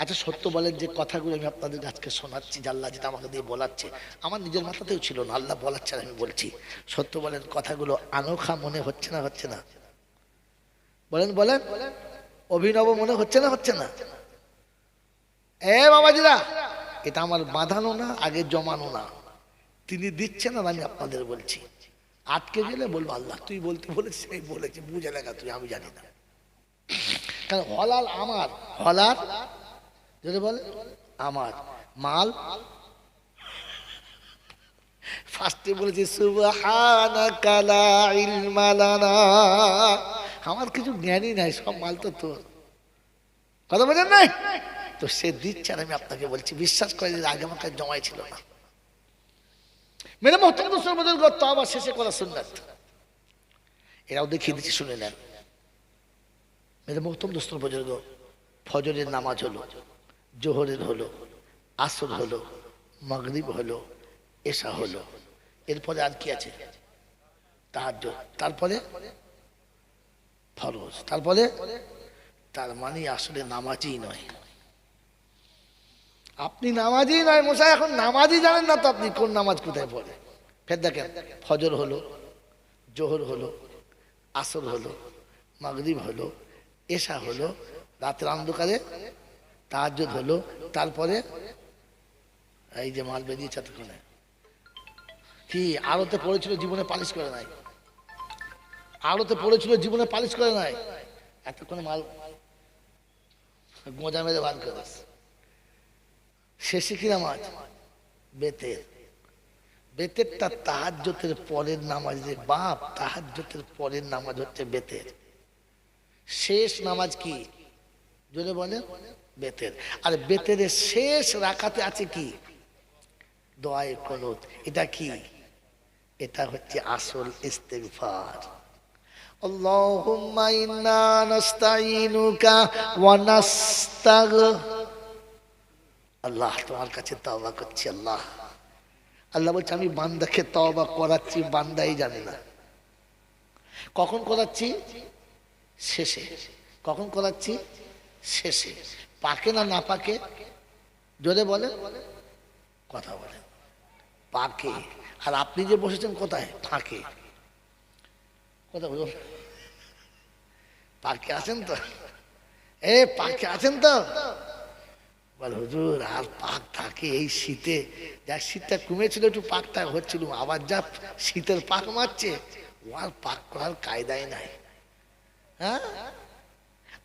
আচ্ছা সত্য বলেন, যে কথাগুলো আমি আপনাদের আজকে শোনাচ্ছি, যে আল্লাহ যেটা আমাকে দিয়ে বলাচ্ছে, আমার নিজের মাথাতেও ছিল না, আল্লাহ বলাচ্ছে আমি বলছি। সত্য বলেন, কথাগুলো আনোখা মনে হচ্ছে না? হচ্ছে না? বলেন বলেন, অভিনব মনে হচ্ছে না? হচ্ছে না? এ বাবাজিরা, এটা আমার বাঁধানো না, আগে জমানো না, তিনি দিচ্ছেন আর আমি আপনাদের বলছি। আটকে গেলে বলবো আল্লাহ তুই বলতে বলেছিস, আমি বলেছি, বুঝে লেখা তুই, আমি জানি না। কারণ হলাল আমার, হলাল যদি বলে আমার, মাল ফার্স্টে বলেছি সুবহানাকা লা ইলমা লানা, আমার কিছু জ্ঞানই নাই, সব মাল তো তোর। কথা বোঝেন নাই? তো সে দিচ্ছে আর আমি আপনাকে বলছি, বিশ্বাস করে আগে আমার কাছে জমাই ছিল না। মেরে মোহতারাম দোস্ত বুজুর্গ, তওবা শেষে করা সুন্নাত, এরাও দেখিয়ে দিচ্ছি, শুনে নেন। মেরে মোহতারাম দোস্ত বুজুর্গ, ফজরের নামাজ হলো, জোহরের হলো, আসর হলো, মাগরিব হলো, এশা হলো, এরপরে আর কি আছে? তাহাজ্জুদ, তারপরে ফরজ, তারপরে, তার মানে আসলে নামাজই নয়। আপনি নামাজই নয় মশা, এখন নামাজই জানেন না তো আপনি কোন নামাজ কোথায় পড়ে। ফের দেখেন, ফজর হলো, জোহর হলো, আসর হলো, মাগরিব হলো, এশা হলো, রাতের অন্ধকারে তাহাজ্জুদ হলো, তারপরে এই যে মাল বেরিয়েছে এতক্ষণে কি আলোতে পড়েছিল, জীবনে পালিশ করে নাই, আলোতে পড়েছিল, জীবনে পালিশ করে নাই, এতক্ষণে মাল গোঁজা মেরে বার করে। শেষে কি নামাজ? বেতের। বেতেরটা তাহাজ্জুদের পরের নামাজ রে বাপ, তাহাজ্জুদের পরের নামাজ হচ্ছে বেতের। শেষ নামাজ কি যদি বলেন? বেতের। আর বেতের শেষ রাকাতে আছে কি? দোয়ায়ে কুনুত। এটা কি? এটা হচ্ছে আসল ইস্তিগফার। আল্লাহুম্মা ইন্না নাস্তাইনুকা ওয়া আল্লাহ তোমার কাছে তওবা করছি। আল্লাহ, আল্লাহ বলছে আমি বান্দাকে তওবা করাচ্ছি, বান্দাই জানে না। কখন করাচ্ছি? শেষে। কখন করাচ্ছি? শেষে। পাকে না না পাকে? জোরে বলেন, কথা বলেন। পাকে। আর আপনি যে বসেছেন কোথায়? ফাঁকে। কথা বলুন, পাকে আছেন তো? এ পাকে আছেন তো? বল হুজুর আর পাক থাকে এই শীতে? যা শীতটা কমেছিল একটু পাকটা হচ্ছিল, আবার যা শীতের পাক মারছে, ও আর পাক করার কায়দাই নাই। হ্যাঁ,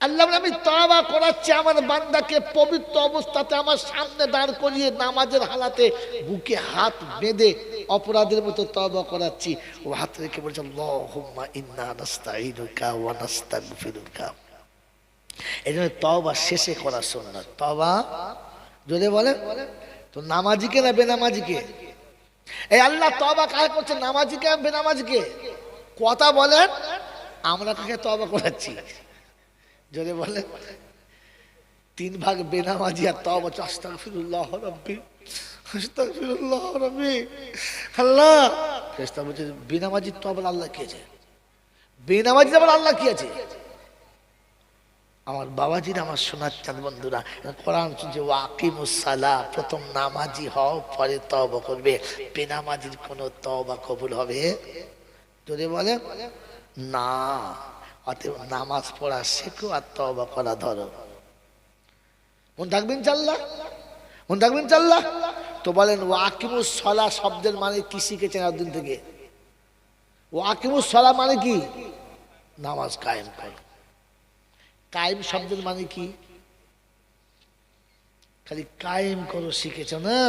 আল্লাহ বলে, আমি তওবা করাচ্ছি আমার বান্দাকে পবিত্র অবস্থাতে আমার সামনে দাঁড় করিয়ে নামাজের হালাতে বুকে হাত বেঁধে অপরাধের মতো তওবা করাচ্ছি। ও হাত রেখে বলছে, আল্লাহুম্মা ইন্না নাস্তাঈনুকা ওয়া নাস্তাগফিরুকা। এই জন্য তওবা শেষে করা সুন্নাত। তওবা যদি বলে তো নামাজিকে না বেনামাজিকে? এই আল্লাহ তওবা কাকে করছে, নামাজিকে না বেনামাজিকে? কথা বলেন, আমরা কাকে তওবা করাচ্ছি? যদি বলে 3 ভাগ বেনামাজি আর তওবা, আস্তাগফিরুল্লাহ রাব্বি আস্তাগফিরুল্লাহ রাব্বি। আল্লাহ ফেরেশতা বলছে, বেনামাজি তওবা আল্লাহ কি আছে? বেনামাজি আবার আল্লাহ কি আছে? আমার বাবাজিরা, আমার সোনার চাঁদ বন্ধুরা, কোরআন শুনছে ওয়াকিমুস সালাহ, প্রথম নামাজি হও পরে তওবা করবে। বেনামাজির কোনো তওবা কবুল হবে? যদি বলে না, অতএব নামাজ পড়া শেখো আর তওবা করা ধরো। মন থাকবেন ইনশাআল্লাহ, মন থাকবেন ইনশাআল্লাহ। তো বলেন ওয়াকিমুস সালাহ শব্দের মানে কি শিখেছেন এতদিন থেকে? ওয়াকিমুস সালাহ মানে কি? নামাজ কায়েম করো। কায়েম শব্দের মানে কি? খালি কায়েম করো শিখেছ না?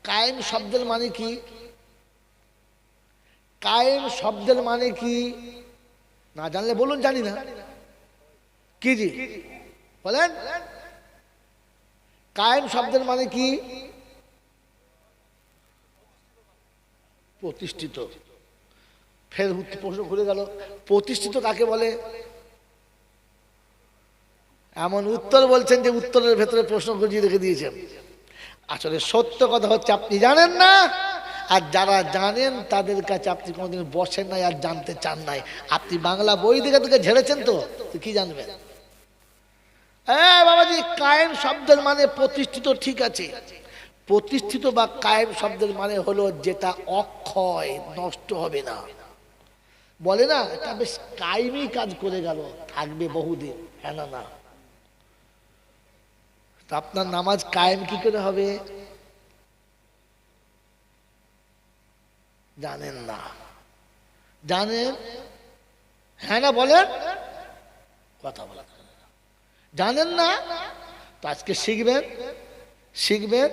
কায়েম শব্দের মানে কি? কায়েম শব্দের মানে কি না জানলে বলুন, জানি না। কি জি বলেন, কায়েম শব্দের মানে কি? প্রতিষ্ঠিত। ফের প্রশ্ন ঘুরে গেল, প্রতিষ্ঠিত কাকে বলে? এমন উত্তর বলছেন যে উত্তরের ভেতরে প্রশ্ন গুজিয়ে রেখে দিয়েছেন। আসলে সত্য কথা হচ্ছে আপনি জানেন না, আর যারা জানেন তাদের কাছে আপনি কোনোদিন বসেন নাই আর জানতে চান নাই। আপনি বাংলা বই থেকে ঝেড়েছেন, তো কি জানবেন? হ্যাঁ বাবাজি, কায়েম শব্দের মানে প্রতিষ্ঠিত, ঠিক আছে। প্রতিষ্ঠিত বা কায়েম শব্দের মানে হলো যেটা অক্ষয়, নষ্ট হবে না। বলে না এটা বেশ কায়েমি কাজ করে গেল, থাকবে বহুদিন। হ্যাঁ না? তা আপনার নামাজ কায়েম কি করে হবে? জানেন না। জানেন? হ্যাঁ না বলেন, কথা বলা জানেন না। তো আজকে শিখবেন, শিখবেন।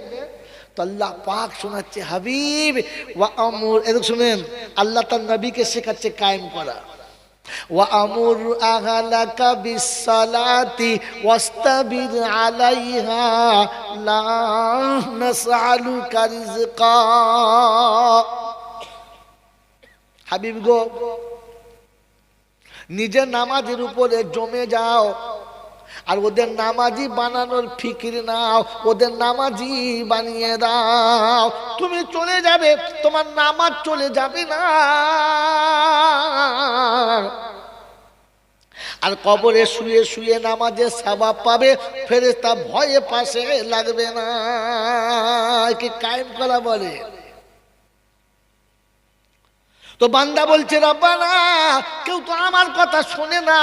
তো আল্লাহ পাক শোনাচ্ছে হাবিব ওয়া আমুর, এরকম শুনেন, আল্লাহ তার নবীকে শেখাচ্ছে কায়েম করা। وَأَمُرْ أَهْلَكَ بِالصَّلَاةِ وَاسْتَبِرْ عَلَيْهَا لَا نَسْأَلُكَ رِزْقًا। হাবিব গো, নিজের নামাজের উপরে জমে যাও আর ওদের নামাজি বানানোর ফিকির নাও, ওদের নামাজি বানিয়ে দাও। তুমি চলে যাবে, তোমার নামাজ চলে যাবে না, আর কবরে শুয়ে শুয়ে নামাজের সওয়াব পাবে, ফেরেশতা ভয়ে পাশে লাগবে না। কি কায়েম করা বলে। তো বান্দা বলছে রব্বানা, কেউ তো আমার কথা শোনে না,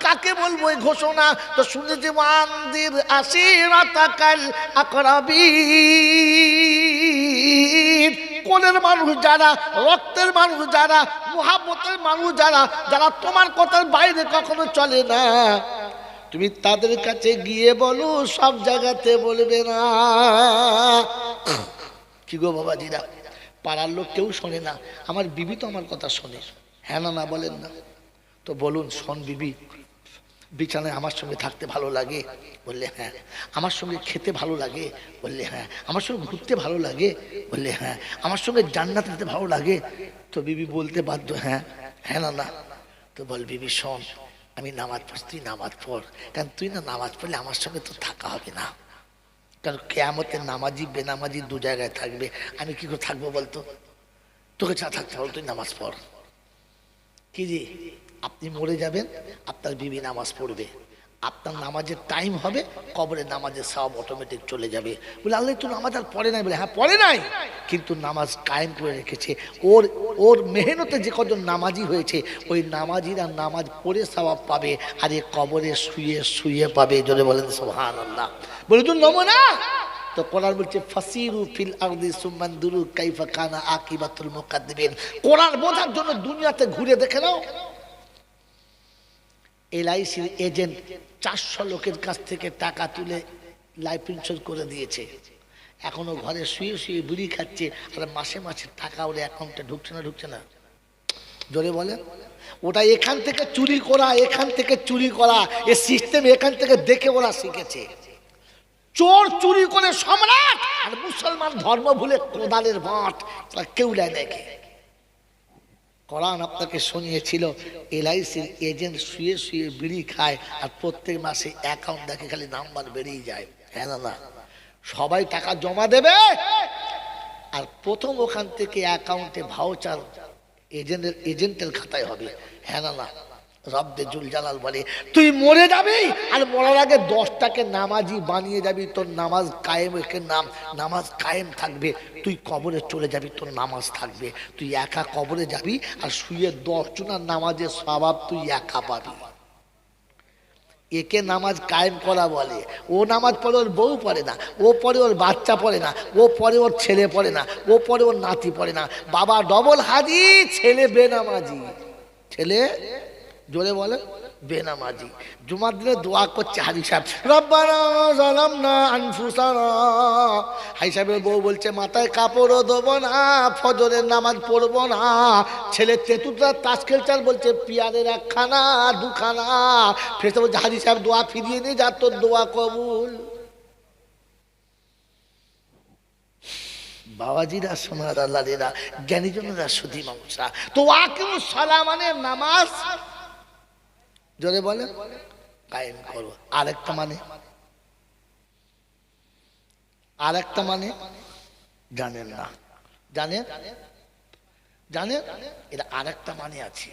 কাকে বলবো এই ঘোষণা? তো শুনেছি ওয়ানদির আশিরাতাকাল আকরাবিন, কোলের মানুষ যারা, রক্তের মানুষ যারা, মুহাব্বতের মানুষ যারা, যারা তোমার কথার বাইরে কখনো চলে না, তুমি তাদের কাছে গিয়ে বলো, সব জায়গাতে বলবে না। কি গো বাবাজিরা, পাড়ার লোক কেউ শোনে না, আমার বিবি তো আমার কথা শোনে। হ্যাঁ না বলেন না? তো বলুন, শোন বিবি, বিছানায় আমার সঙ্গে থাকতে ভালো লাগে? বললে হ্যাঁ। আমার সঙ্গে খেতে ভালো লাগে? বললে হ্যাঁ। আমার সঙ্গে ঘুরতে ভালো লাগে? বললে হ্যাঁ। আমার সঙ্গে জান্নাত যেতে ভালো লাগে? তো বিবি বলতে বাধ্য হ্যাঁ। হ্যাঁ না? তো বল বিবি শোন, আমি নামাজ পড়ছি, তুই নামাজ পড়, কারণ তুই না নামাজ পড়লে আমার সঙ্গে তো থাকা হবে না, কারণ কিয়ামতে নামাজি বেনামাজি দু জায়গায় থাকবে। আমি কি করে থাকবো বলতো? তোকে চা থাকতে হবে, তুই নামাজ পড়। কি জি, আপনি মরে যাবেন, আপনার বিবি নামাজ পড়বে, আপনার নামাজের টাইম হবে, কবরে নামাজের সব অটোমেটিক চলে যাবে। বলে আল্লাহ তো নামাজ আর পড়ে নাই? বলে হ্যাঁ পড়ে নাই, কিন্তু নামাজ কায়েম করে রেখেছে। ওর মেহনতে যে কজন নামাজি হয়েছে, ওই নামাজিরা নামাজ পড়ে সওয়াব পাবে, আর এ কবরে শুয়ে শুয়ে পাবে। জোরে বলেন সুবহানাল্লাহ। বলে তো নমুনা। তো কোরআন বলছে ফাসিরু ফিল আরদি সুমানদুরু কাইফা কানা আকিবাতুল মুকাদ্দিবিন। কোরআন বোঝার জন্য দুনিয়াতে ঘুরে দেখে নাও। LICর এজেন্ট 400 লোকের কাছ থেকে টাকা তুলে লাইফ ইন্স্যুরেন্স করে দিয়েছে, এখনো ঘরে শুয়ে শুয়ে বিড়ি খাচ্ছে, আর মাসে মাসে টাকা ওর অ্যাকাউন্টে ঢুকছে না, ঢুকছে না? জোরে বলেন। ওটা এখান থেকে চুরি করা, এখান থেকে চুরি করা, এ সিস্টেম এখান থেকে দেখে ওরা শিখেছে। চোর চুরি করে সম্রাট, আর মুসলমান ধর্ম ভুলে কোদালের বাঁট, কেউ নেয় দেখে। কোরআন আপনাকে শুনিয়েছিল LICর এজেন্ট শুয়ে শুয়ে বিড়ি খায়, আর প্রত্যেক মাসে অ্যাকাউন্ট দেখে খালি নাম্বার বেরিয়ে যায়। হ্যাঁ না? সবাই টাকা জমা দেবে, আর প্রথম ওখান থেকে অ্যাকাউন্টে ভাউচার এজেন্টের খাতায় হবে। হ্যাঁ না? রব্বে জুল জালাল বলে তুই মরে যাবি, আর মরার আগে 10টাকে নামাজি বানিয়ে যাবি, তোর নামাজ কায়েমের নামাজ কায়েম থাকবে। তুই কবরে চলে যাবি, তোর নামাজ থাকবে। তুই একা কবরে যাবি, আর শুয়ে 10 জনের নামাজের স্বভাব তুই একা পাবি। একে নামাজ কায়েম করা বলে। ও নামাজ পড়ে ওর বউ পড়ে না, ও পড়ে ওর বাচ্চা পড়ে না, ও পড়ে ওর ছেলে পড়ে না, ও পড়ে ওর নাতি পড়ে না। বাবা ডবল হাজি, ছেলে বেনামাজি। ছেলে জোরে বলে বেনামাজি। জুমার দিনে দোয়া করছে হাজি সাহেব, রব্বানা যালামনা আনফুসানা। হাজি সাহেবের বউ বলছে মাথায় কাপড়ও দেবো না, ফজরের নামাজ পড়বো না। ছেলে তেতুটা তাস খেলচার বলছে পিয়ারের 1খানা 2খানা। ফেরেশতা বলছে হাজি সাহেব দোয়া ফিরিয়ে নিয়ে যা, তোর দোয়া কবুল। বাবাজিরা, সোনার আল্লাহরা, জ্ঞানীজনেরা, সুধী মানুষরা, তো ওয়াকিমুস সালাহ মানে নামাজ জোরে বলে কায়েম করো। আরেকটা মানে জানেন না? জানেন এটা আরেকটা মানে আছে,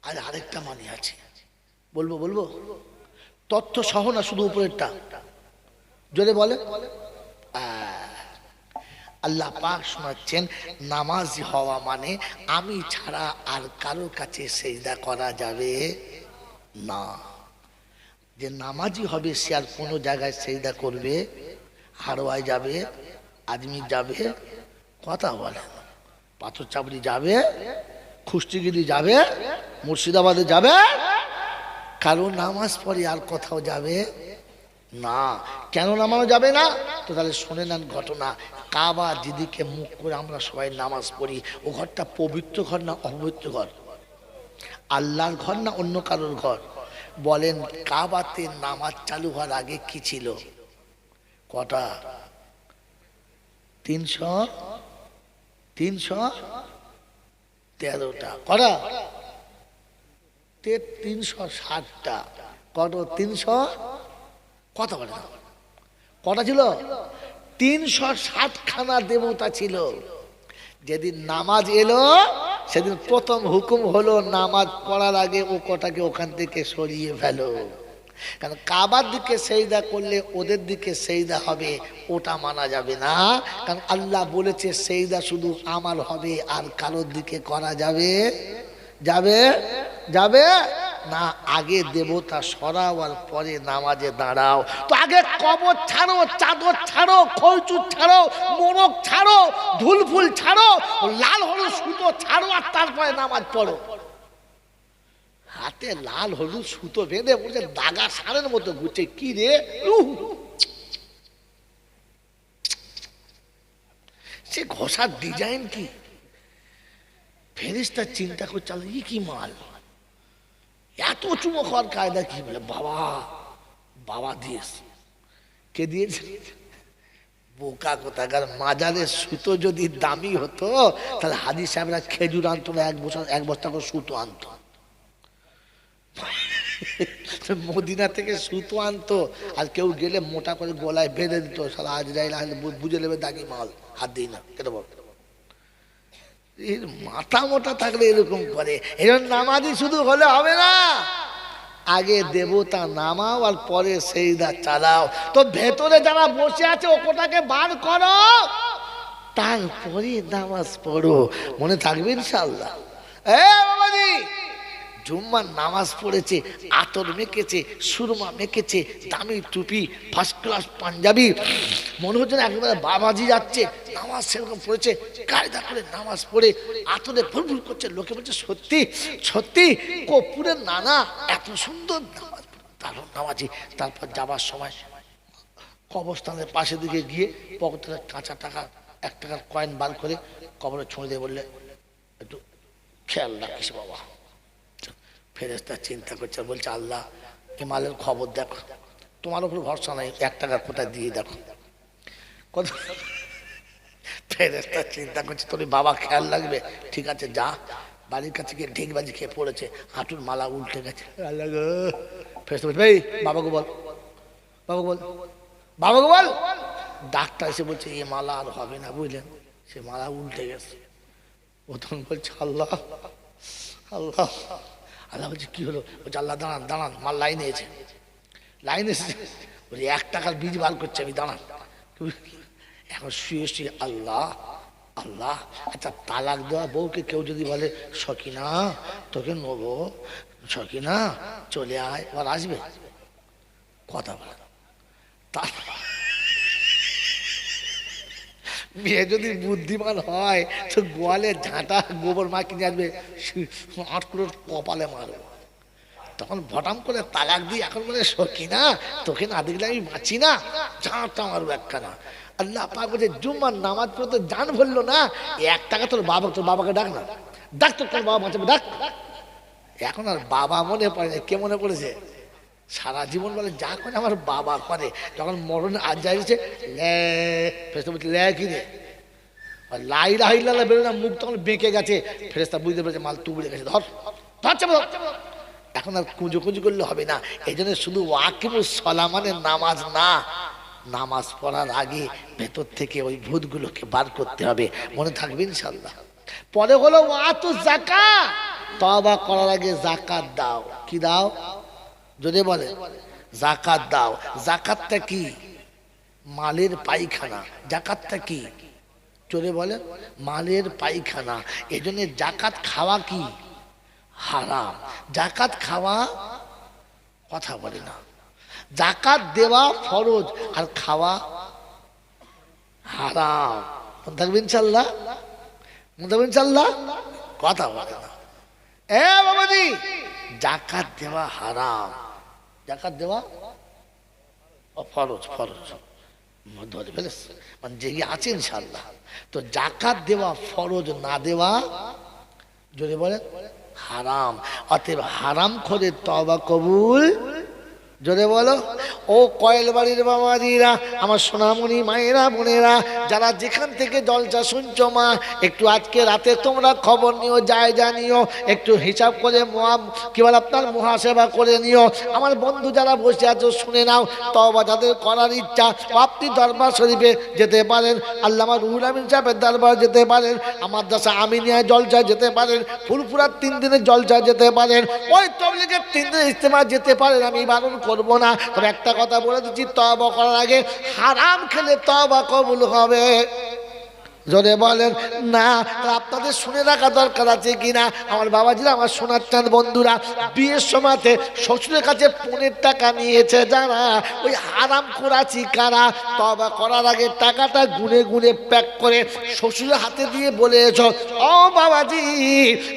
আর আরেকটা মানে আছে। বলবো তথ্য সহ না, শুধু উপরেরটা। জোরে বলে আল্লাহ পাক শোনাচ্ছেন, নামাজি হওয়া মানে আমি ছাড়া আর কারো কাছে সেজদা করা যাবে না। যে নামাজি হবে সে আর কোনো জায়গায় সেজদা করবে? হারোয়ায় যাবে, আজমির যাবে, কথা বলে, পাথর চাপড়ি যাবে, খুষ্টিগিরি যাবে, মুর্শিদাবাদে যাবে, কারো নামাজ পড়ে আর কোথাও যাবে না। কেন নামানো যাবে না? তো তাহলে শুনে নেন ঘটনা। কাবা যেদিকে মুখ করে আমরা সবাই নামাজ পড়ি, ও ঘরটা পবিত্র ঘর না অপবিত্র ঘর? আল্লাহর ঘর না অন্য কারোর ঘর? বলেন, কাবাতে নামাজ চালু হওয়ার আগে কি ছিল? কটা? 313টা। কটা? 360টা। কত? 300 কথা বলে না, কটা ছিল? 360খানা দেবতা ছিল। যেদিন নামাজ এলো সেদিন প্রথম হুকুম হলো নামাজ পড়ার আগে ও কটাকে ওখান থেকে সরিয়ে ফেলো। কারণ কাবার দিকে সেজদা করলে ওদের দিকে সেজদা হবে, ওটা মানা যাবে না। কারণ আল্লাহ বলেছে সেজদা শুধু আমার হবে, আর কারোর দিকে করা যাবে না। আগে দেবতা সরাও, আর পরে নামাজে দাঁড়াও। তো আগে কবর ছাড়ো, চাদর ছাড়ো, খৈচুর ছাড়ো, মোরগ ছাড়ো, ধুলফুল ছাড়ো, লাল হলুদ সুতো ছাড়ো, আর তারপরে নামাজ পড়ো। হাতে লাল হলুদ সুতো বেঁধে বলছে দাগা সারের মতো ঘুরছে। কি রে, সে ঘষার ডিজাইন কি! ফেরেশতা চিন্তা করে চাল, কি মাল, এত চুমো খাওয়ার কায়দা কি? বলে বাবা দিয়েছে। কে দিয়েছে? বোকা কোথাকার। মাজারের সুতো যদি দামি হতো তাহলে হাজি সাহেবরা খেজুর আনতো না, এক বস্তা করে সুতো আনতো। মদিনা থেকে সুতো আনতো, আর কেউ গেলে মোটা করে গলায় বেঁধে দিত। সারা আজরাইল বুঝে নেবে দাগি মাল, হাত দিই না। কেন বল, মাথা মোটা থাকলে এরকম করে। এরকম নামাজি শুধু হলে হবে না, আগে দেবতা নামাও, আর পরে সেজদা চালাও। তো ভেতরে যারা বসে আছে ওটাকে বার করো, তারপরে নামাজ পড়ো। মনে থাকবে ইনশাআল্লাহ। বাবাজি, জুম্মার নামাজ পড়েছে, আতর মেখেছে, সুরমা মেখেছে, দামি টুপি, ফার্স্ট ক্লাস পাঞ্জাবি, মনে হচ্ছে না একেবারে বাবাজি যাচ্ছে। নামাজ সেরকম পড়েছে, কায়দা করে নামাজ পড়ে আতরে ভুলভুল করছে। লোকে বলছে সত্যি সত্যি কর্পূরের নানা এত সুন্দর নামাজ, দারুণ নামাজি। তারপর যাবার সময় কবরস্থানের পাশে দিকে গিয়ে পকেটের কাঁচা টাকা 1 টাকার কয়েন বার করে কবরে ছুঁড়ে দিয়ে বললে একটু খেয়াল রাখিস বাবা। ফেরেশতা চিন্তা করছে, বলছে আল্লাহ এ মালের খবর দেখো, তোমার উপর ভরসা নাই, 1 টাকার কোথায় দিয়ে দেখো কত। ফেরেশতা চিন্তা করছে তোর বাবা খেয়াল লাগবে, ঠিক আছে যা। বাড়ির কাছে গিয়ে ঢেকবাজি খেয়ে পড়েছে, হাঁটুর মালা উল্টে গেছে। আল্লাহ গো। ফেরেশতা বলছে এই বাবাকে বল, বাবাকে বল, বাবাকে বল। ডাক্তার এসে বলছে এ মালা আর হবে না, বুঝলেন, সে মালা উল্টে গেছে। প্রথম বলছে আল্লাহ আল্লাহ। আল্লাহ বলছে কি হলো? বলছে আল্লাহ দাঁড়ান দাঁড়ান, মাল লাইনে এসে, লাইনে এসেছে। বলছে 1 টাকার বীজ বার করছে, আমি দাঁড়ান। এখন শুয়ে শুয়ে আল্লাহ আল্লাহ। আচ্ছা তালাক দেওয়া বউকে কেউ যদি বলে সকিনা তোকে নেবো, সকিনা চলে আয়, আবার আসবে কথা বলে। মেয়ে যদি বুদ্ধিমান হয় তো গোয়ালে ঝাঁটা গোবর মা কিনে আসবে, 8 কিলোর কপালে মারবো। তখন ভটাম করে তালাক দিই, এখন বলে সকিনা তোকে না দেখলে আমি বাঁচি না, ঝাঁটা মারবো একখানা। আল্লাহ পাক বলছে জুম্মার নামাজ পড়তে জান বললো না, 1 টাকা তোর বাবাকে ডাক না, ডাক তোর বাবা বাঁচাবে, ডাক। এখন আর বাবা মনে পড়ে না, কে মনে পড়েছে? সারা জীবন বলে যা করে আমার বাবা করে, যখন মরণে আজ যাইছে বলছে লে কি রে, লাই রাহিল্লা বেরো না, মুখ তখন বেঁকে গেছে। ফেরেশতা বুঝতে পেরেছে মাল তুবড়ে গেছে, ধর ধর। এখন আর কুঁজো করলে হবে না। এই জন্য শুধু ওয়াকিমুস সালাহ মানে নামাজ না, নামাজ পড়ার আগে ভেতর থেকে ওই ভূতগুলোকে বার করতে হবে, মনে থাকবে ইনশাআল্লাহ। পরে হলো ওয়াতু যাকাত, তওবা করার আগে যাকাত দাও। কি দাও? যদি বলে যাকাত দাও। যাকাতটা কি? মালের পায়খানা। যাকাতটা কি? চলে বলে মালের পায়খানা। এই জন্য যাকাত খাওয়া কি হারাম। যাকাত খাওয়া কথা বলে না, যাকাত দেওয়া ফরজ আর খাওয়া হারাম। মনে থাকবে ইনশাআল্লাহ, মনে থাকবে ইনশাআল্লাহ, কথা বলে না। এ বাবাজি যাকাত দেওয়া হারাম, যাকাত দেওয়া ফরজ, ফরজ ধরে ফেলেছে মানে যে আছে ইনশাআল্লাহ। তো যাকাত দেওয়া ফরজ, না দেওয়া যদি বলে হারাম। অতএব হারাম করে তওবা কবুল। জোরে বলো। ও কয়েল বাড়ির বাবাজিরা, আমার সোনামণি মায়েরা বোনেরা, যারা যেখান থেকে জলসা শুনছো মা, একটু আজকে রাতে তোমরা খবর নিও, জায়গা নিও, একটু হিসাব করে কি বলে আপনার মুহাসেবা করে নিও। আমার বন্ধু যারা বসে আছো শুনে নাও, তওবা যাদের করার ইচ্ছা আপনি দরবার শরীফে যেতে পারেন, আল্লামা রুহুল আমিন সাহেবের দরবার যেতে পারেন, আমার দাসা আমিনিয়ায় জলসা যেতে পারেন, ফুলপুরার 3 দিনের জলসা যেতে পারেন, ওই তবলিগের 3 দিনের ইজতেমা যেতে পারেন। আমি বারণ করবো না, তবে একটা কথা বলে দিচ্ছি, তওবা করার আগে হারাম খেলে তওবা কবুল হবে। যদি বলেন না, আপনাদের শুনে রাখা দরকার আছে কিনা আমার বাবাজিরা, আমার সোনার চাঁদ বন্ধুরা, বিয়ের সময়তে শ্বশুরের কাছে 15 টাকা নিয়েছে যারা, ওই হারাম করাছি কারা? তওবা করার আগে টাকাটা গুনে গুনে প্যাক করে শ্বশুরের হাতে দিয়ে বলেছ, ও বাবাজি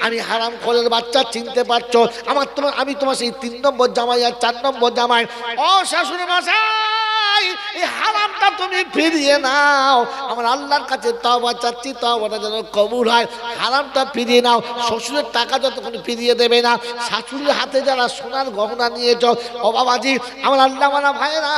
আমি হারাম করের বাচ্চা, চিনতে পারছো আমি তোমার সেই 3 নম্বর জামাই আর 4 নম্বর জামাই। ও শাশুড়ি মশাই এই হারামটা তুমি ফিরিয়ে নাও, আমার আল্লাহর কাছে তওবা চাচ্ছি, তওবাটা যেন কবুল হয়। হারামটা ফিরিয়ে নাও। শ্বশুরের টাকা যতক্ষণ ফিরিয়ে দেবে না, শাশুড়ির হাতে যারা সোনার গহনা নিয়েছ, ও বাবাজি আমার আল্লাহ মানা ভাইরা,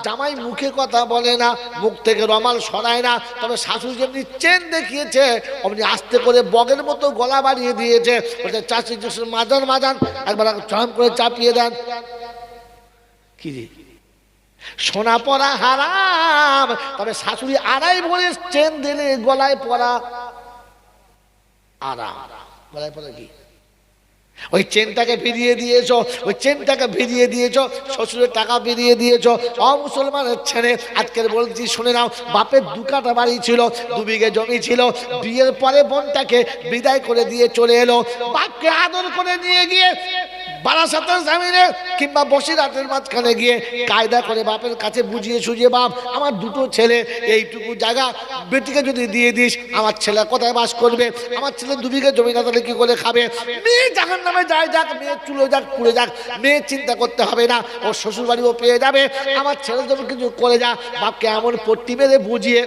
জামাই মুখে কথা বলে না, মুখ থেকে রমাল সরায় না, তবে শাশুড়ি যেমনি চেন দেখিয়েছে অমনি আস্তে করে বগের মতো গলা বাড়িয়ে দিয়েছে। বলছে চাষি মাজান মাজান, একবার চরম করে চাপিয়ে দেন। কি রে, সোনা পরা হারাম, তবে শাশুড়ি 2.5 ভরি চেন দিলে গলায় পরা আরাম। গলায় পরা কি? ওই চেনটাকে ফিরিয়ে দিয়েছো, ওই চেনটাকে ফিরিয়ে দিয়েছো, শ্বশুরের টাকা ফিরিয়ে দিয়েছো। মুসলমানের ছেলে আজকের বলছি শুনে নাও, বাপের 2 কাঠা বাড়ি ছিল, 2 বিঘে জমি ছিল, বিয়ের পরে বোনটাকে বিদায় করে দিয়ে চলে এলো, বাপকে আদর করে নিয়ে গিয়ে বারাসাতের জমিনে কিংবা বসিরহাটের মাঝখানে গিয়ে কায়দা করে বাপের কাছে বুঝিয়ে সুঝিয়ে, বাপ আমার দুটো ছেলে, এইটুকু জায়গা বেটিকে যদি দিয়ে দিস, আমার ছেলে কোথায় বাস করবে? আমার ছেলে 2 বিঘা জমি না তাহলে কি করে খাবে? মেয়ে জাহান্নামে যায় যাক, মেয়ে চুলো যাক পুড়ে যাক, মেয়ে চিন্তা করতে হবে না, ওর শ্বশুর বাড়িও পেয়ে যাবে। আমার ছেলের জন্য কিছু করে যা। বাপকে এমন পট্টি মেরে বুঝিয়ে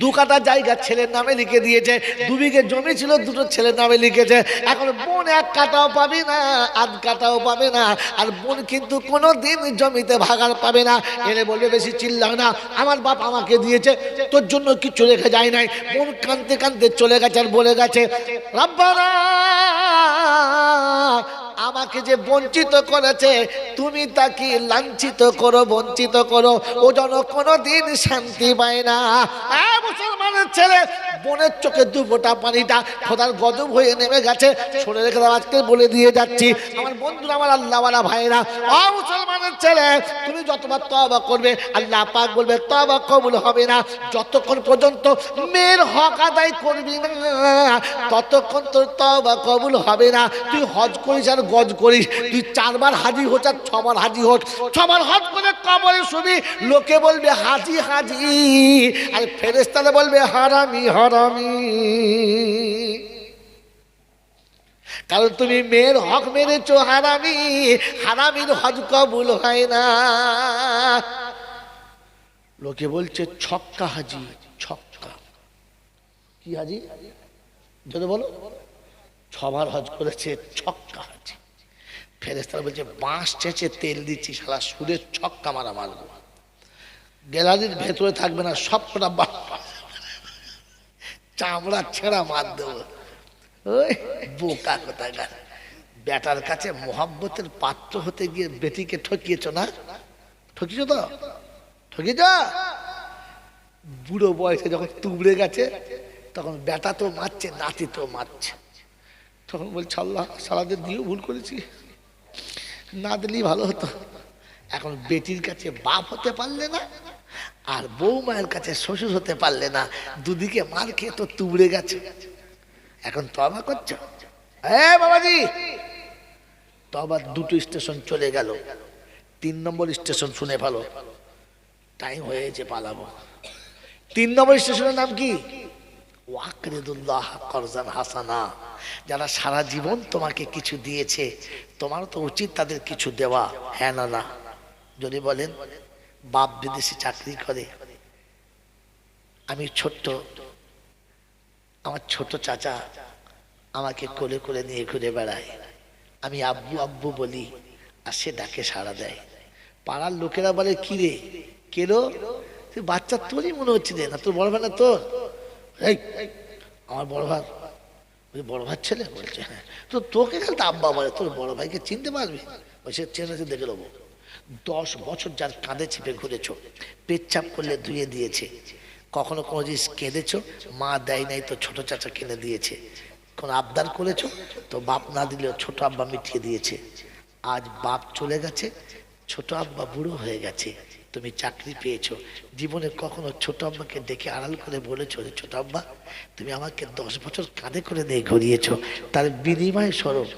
2 কাঠা জায়গা ছেলের নামে লিখে দিয়েছে। 2 বিঘে জমি ছিল, দুটো ছেলের নামে লিখেছে। এখন বোন 1 কাঠাও পাবে না, আধ কাঠাও পাবে না। আর বোন কিন্তু কোনো দিন জমিতে ভাগার পাবে না। এনে বলবে বেশি চিল্লাও না, আমার বাপ আমাকে দিয়েছে, তোর জন্য কিছু রেখে যায় নাই। বোন কাঁদতে কাঁদতে চলে গেছে আর বলে গেছে, রব্বানা আমাকে যে বঞ্চিত করেছে, তুমি তাকে লাঞ্ছিত করো, বঞ্চিত করো, ও যেন কোনোদিন শান্তি পায় না। মুসলমানের ছেলে, বোনের চোখে 2 ফোঁটা পানিটা খোদার গজব হয়ে নেমে গেছে। শুনে রেখে দাও, আজকে বলে দিয়ে যাচ্ছি আমার বন্ধুরা, আমার আল্লাহওয়ালা ভাইরা, মুসলমানের ছেলে, তুমি যতবার তওবা করবে আল্লাহ পাক বলবে তওবা কবুল হবে না। যতক্ষণ পর্যন্ত মেয়ের হক আদায় করবি না, ততক্ষণ তোর তওবা কবুল হবে না। তুই হজ করিস আর গজ করিস, তুই 4 বার হাজি হোক আর 6 বার হাজি হোক, 6 বার হজ করে কবরে শুবি, লোকে বলবে হাজি হাজি, আর ফেরেশতারা বলবে হারামি হারামি। কারণ তুমি মেয়ের হক মেরেছো হারামি, হারামির হজ কবুল হয় না। লোকে বলছে ছক্কা হাজি, ছক্কা কি হাজি? যদি বলো 6 বার হজ করেছে, ছক্কা হাজি। ফেরেশতারা বলছে বাঁশ চেঁচে তেল দিচ্ছি, শালা সুরের ছক্কা মারা মারবো, গ্যালারির ভেতরে থাকবে না, সব কটা চামড়া ছেঁড়া মার দেবো। ওই বোকা কোথাকার, বেটার কাছে মোহাব্বতের পাত্র হতে গিয়ে বেটিকে ঠকিয়েছ না? ঠকিয়েছ তো? ঠকিয়েছ? বুড়ো বয়সে যখন তুবড়ে গেছে, তখন বেটা তো মারছে, নাতি তো মারছে, তখন বলছে আল্লাহ সারাদের দিয়েও ভুল করেছি, না দিলেই ভালো হতো। এখন বেটির কাছে বাপ হতে পারলে না, আর বউ মায়ের কাছে শ্বশুর হতে পারলে না, দুদিকে মার খেয়ে তো তুবড়ে গেছে। এখন তওবা করছো? বাবাজি, তওবা 2টো স্টেশন চলে গেল, 3 নম্বর স্টেশন শুনে ভালো, টাইম হয়েছে পালাবো। 3 নম্বর স্টেশনের নাম কি? ওয়াকরিদুল্লাহ করজান হাসানা। যারা সারা জীবন তোমাকে কিছু দিয়েছে, তোমারও তো উচিত তাদের কিছু দেওয়া, হ্যাঁ না না? যদি বলেন বাপ বিদেশে চাকরি করে, আমি ছোট্ট, আমার ছোট চাচা আমাকে কোলে কোলে নিয়ে ঘুরে বেড়ায়, আমি আব্বু আব্বু বলি আর সে ডাকে সাড়া দেয়। পাড়ার লোকেরা বলে কি রে, কেলো তুই বাচ্চা, তোরই মনে হচ্ছে রে, না তোর বড় ভাই না তোর? এই আমার বড় ভাই, বড় ভাই ছেলে বলছে হ্যাঁ। তো তোকে খালি তো আব্বা বলে, তোর বড় ভাইকে চিনতে পারবি? সে চেনেছে, দেখে নেবো। 10 বছর যার কাঁধে চেপে ঘুরেছ, পেচ্ছাপ করলে ধুয়ে দিয়েছে, কখনো কোনো জিনিস কেঁদেছো, মা দেয় নাই তো ছোট চাচা কিনে দিয়েছে, কোনো আবদার করেছো তো বাপ না দিলেও ছোট আব্বা মিটিয়ে দিয়েছে। আজ বাপ চলে গেছে, ছোট আব্বা বুড়ো হয়ে গেছে, তুমি চাকরি পেয়েছো, জীবনে কখনো ছোট আব্বাকে ডেকে আড়াল করে বলেছো যে ছোট আব্বা তুমি আমাকে 10 বছর কাঁধে করে নিয়ে ঘুরিয়েছো, তার বিনিময় স্বরূপ,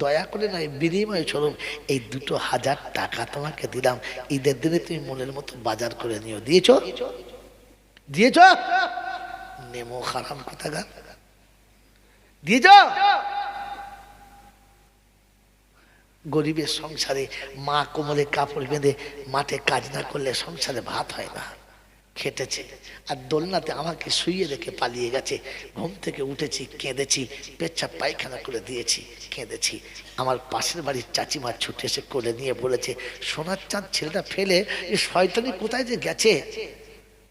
দয়া করে নয় বিনিময় স্বরূপ এই 2000 টাকা তোমাকে দিলাম, ঈদের দিনে তুমি মনের মতো বাজার করে নিও। দিয়েছো? দিয়েছ? নেমো খারাপ কথা গা, দিয়েছ? গরিবের সংসারে মা কোমরে কাপড় বেঁধে মাঠে কাজ না করলে সংসারে ভাত হয় না, খেটেছে, আর দোলনাতে আমাকে শুইয়ে রেখে পালিয়ে গেছে। ঘুম থেকে উঠেছি, কেঁদেছি, পেচ্ছাপ পায়খানা করে দিয়েছি, কেঁদেছি। আমার পাশের বাড়ির চাচিমা ছুটে এসে কোলে নিয়ে বলেছে সোনার চাঁদ ছেলেটা ফেলে এই শয়তানি কোথায় যে গেছে।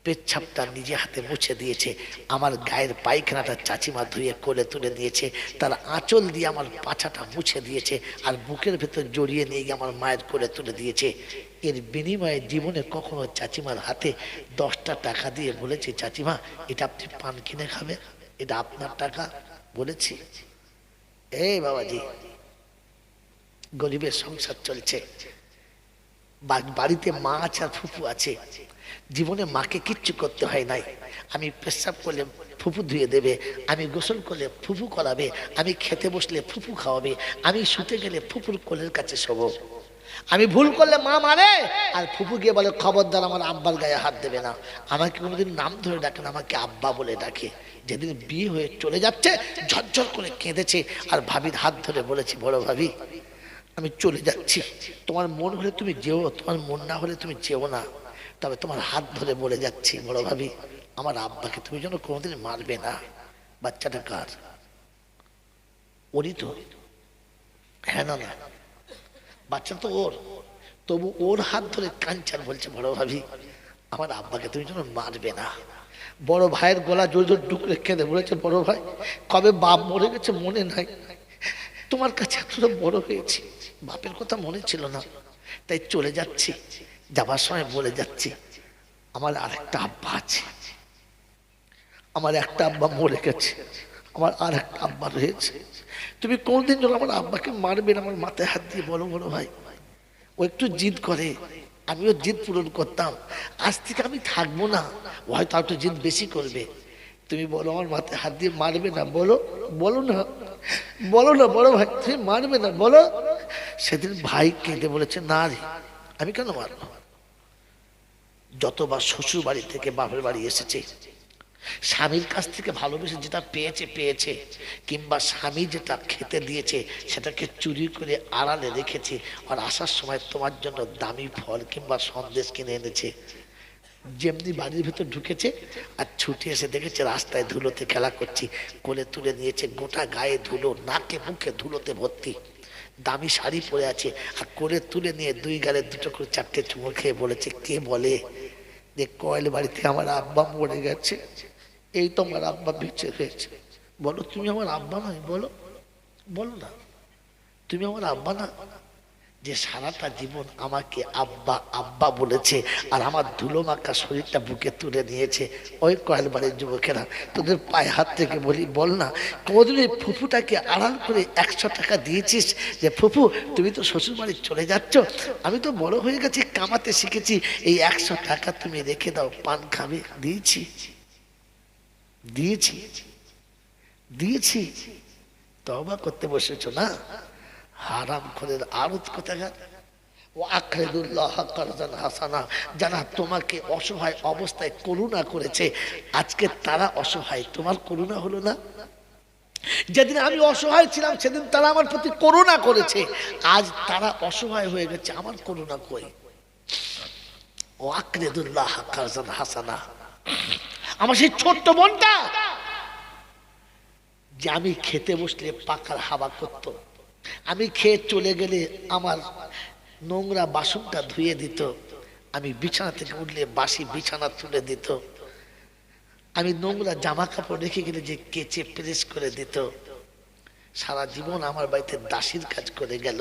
পেচ্ছাপটা নিজে হাতে মুছে দিয়েছে, আমার গায়ের পায়খানাটা চাচিমা ধুয়ে কোলে তুলে নিয়েছে, তার আঁচল দিয়ে আমার পাছাটা মুছে দিয়েছে, আর বুকের ভেতর জড়িয়ে নিয়ে গিয়ে আমার মায়ের কোলে তুলে দিয়েছে। এর বিনিময়ে জীবনে কখনো চাচিমার হাতে 10টা টাকা দিয়ে বলেছি চাচিমা এটা আপনি পান কিনে খাবেন, এটা আপনার টাকা বলেছি? এই বাবাজি, গরিবের সংসার চলছে, বাড়িতে মা আছে আর ফুফু আছে, জীবনে মাকে কিচ্ছু করতে হয় নাই। আমি পেশাব করলে ফুফু ধুয়ে দেবে, আমি গোসল করলে ফুফু করাবে, আমি খেতে বসলে ফুফু খাওয়াবে, আমি শুতে গেলে ফুফুর কোলের কাছে শোবো। আমি ভুল করলে মা মারে, আর ফুফু গিয়ে বলে খবরদার আমার আব্বার গায়ে হাত দেবে না। আমাকে কোনোদিন নাম ধরে ডাকে না, আমাকে আব্বা বলে ডাকে। যেদিন বিয়ে হয়ে চলে যাচ্ছে ঝরঝর করে কেঁদেছে, আর ভাবির হাত ধরে বলেছি, বড় ভাবি আমি চলে যাচ্ছি, তোমার মন হলে তুমি যেও, তোমার মন না হলে তুমি যেও না, তবে তোমার হাত ধরে বলে যাচ্ছি বড় ভাবি আমার আব্বাকে তুমি যেন কোনোদিন মারবে না। বাচ্চাটা কার? ওরই তো? হ্যাঁ না না, বাচ্চা তো ওর, তবু ওর হাত ধরে কাঞ্চান বলছে, বড় ভাবি আমার আব্বাকে তুমি যেন মারবে না। বড় ভাইয়ের গলা জোর জোর ডুকরে কেঁদে বলেছে, বড় ভাই কবে বাপ মরে গেছে মনে নাই, তোমার কাছে এতটা বড় হয়েছি, বাপের কথা মনে ছিল না, তাই চলে যাচ্ছি, যাবার সময় বলে যাচ্ছি আমার আরেকটা আব্বা আছে, আমার একটা আব্বা মরে গেছে, আমার আর একটা আব্বা রয়েছে, তুমি কোনদিন যেন আমার আব্বাকে মারবে না। আমার মাথায় হাত দিয়ে বলো, বড় ভাই ও একটু জিদ করে, আমিও জিদ পূরণ করতাম, আজ থেকে আমি থাকবো না, ও হয়তো একটু জিদ বেশি করবে, তুমি বলো আমার মাথায় হাত দিয়ে মারবে না, বলো বলো না, বলো না বড় ভাই তুমি মারবে না, বলো। সেদিন ভাই কেঁদে বলেছে, না রে আমি কেন মারবো, যতবার শ্বশুর বাড়ি থেকে বাপের বাড়ি এসেছে, স্বামীর কাছ থেকে ভালোবেসে যেটা পেয়েছে পেয়েছে, কিংবা স্বামী যেটা খেতে দিয়েছে সেটাকে চুরি করে আড়ালে রেখেছে, আর আসার সময় তোমার জন্য দামি ফল কিংবা সন্দেশ কিনে এনেছে। যেমনি বাড়ির ভেতর ঢুকেছে আর ছুটে এসে দেখেছে রাস্তায় ধুলোতে খেলা করছি, কোলে তুলে নিয়েছে, গোটা গায়ে ধুলো, নাকে মুখে ধুলোতে ভর্তি, দামি শাড়ি পরে আছে, আর কোলে তুলে নিয়ে দুই গালে দুটো করে চারটে চুমো খেয়ে বলেছে, কে বলে যে কয়েল বাড়িতে আমার আব্বা মরে গেছে, এই তো আমার আব্বা বেঁচে রয়েছে, বলো তুমি আমার আব্বা নয়, বলো বলো না তুমি আমার আব্বা না, যে সারাটা জীবন আমাকে আব্বা আব্বা বলেছে, আর আমার ধুলো মাখা শরীরটা বুকে তুলে নিয়েছে। ওই কয়েল বাড়ির যুবকেরা তোদের পায়ে হাত থেকে বলি, বল না কোনোদিন এই ফুফুটাকে আড়াল করে 100 টাকা দিয়েছিস যে ফুফু তুমি তো শ্বশুর বাড়ি চলে যাচ্ছ, আমি তো বড় হয়ে গেছি, কামাতে শিখেছি, এই 100 টাকা তুমি রেখে দাও, পান খাবে, দিয়েছি দিয়েছি দিয়েছি, তওবা করতে বসেছো না, হারাম খোরের আরত কোথাকার। ও আখরিদুল্লাহ কারজান হাসানা, যারা তোমাকে অসহায় অবস্থায় করুণা করেছে, আজকে তারা অসহায়, তোমার করুণা হলো না। যেদিন আমি অসহায় ছিলাম সেদিন তারা আমার প্রতি করুণা করেছে, আজ তারা অসহায় হয়ে গেছে, আমার করুণা কই। ও আখরিদুল্লাহ কারজান হাসানা, আমার সেই ছোট্ট বোনটা যে আমি খেতে বসলে পাখার হাওয়া করতো, আমি খেয়ে চলে গেলে আমার নোংরা বাসনটা ধুয়ে দিত, আমি বিছানা থেকে উঠলে বাসি বিছানা তুলে দিত, আমি নোংরা জামা কাপড় রেখে গেলে যে কেচে প্রেস করে দিত, সারা জীবন আমার বাড়িতে দাসীর কাজ করে গেল।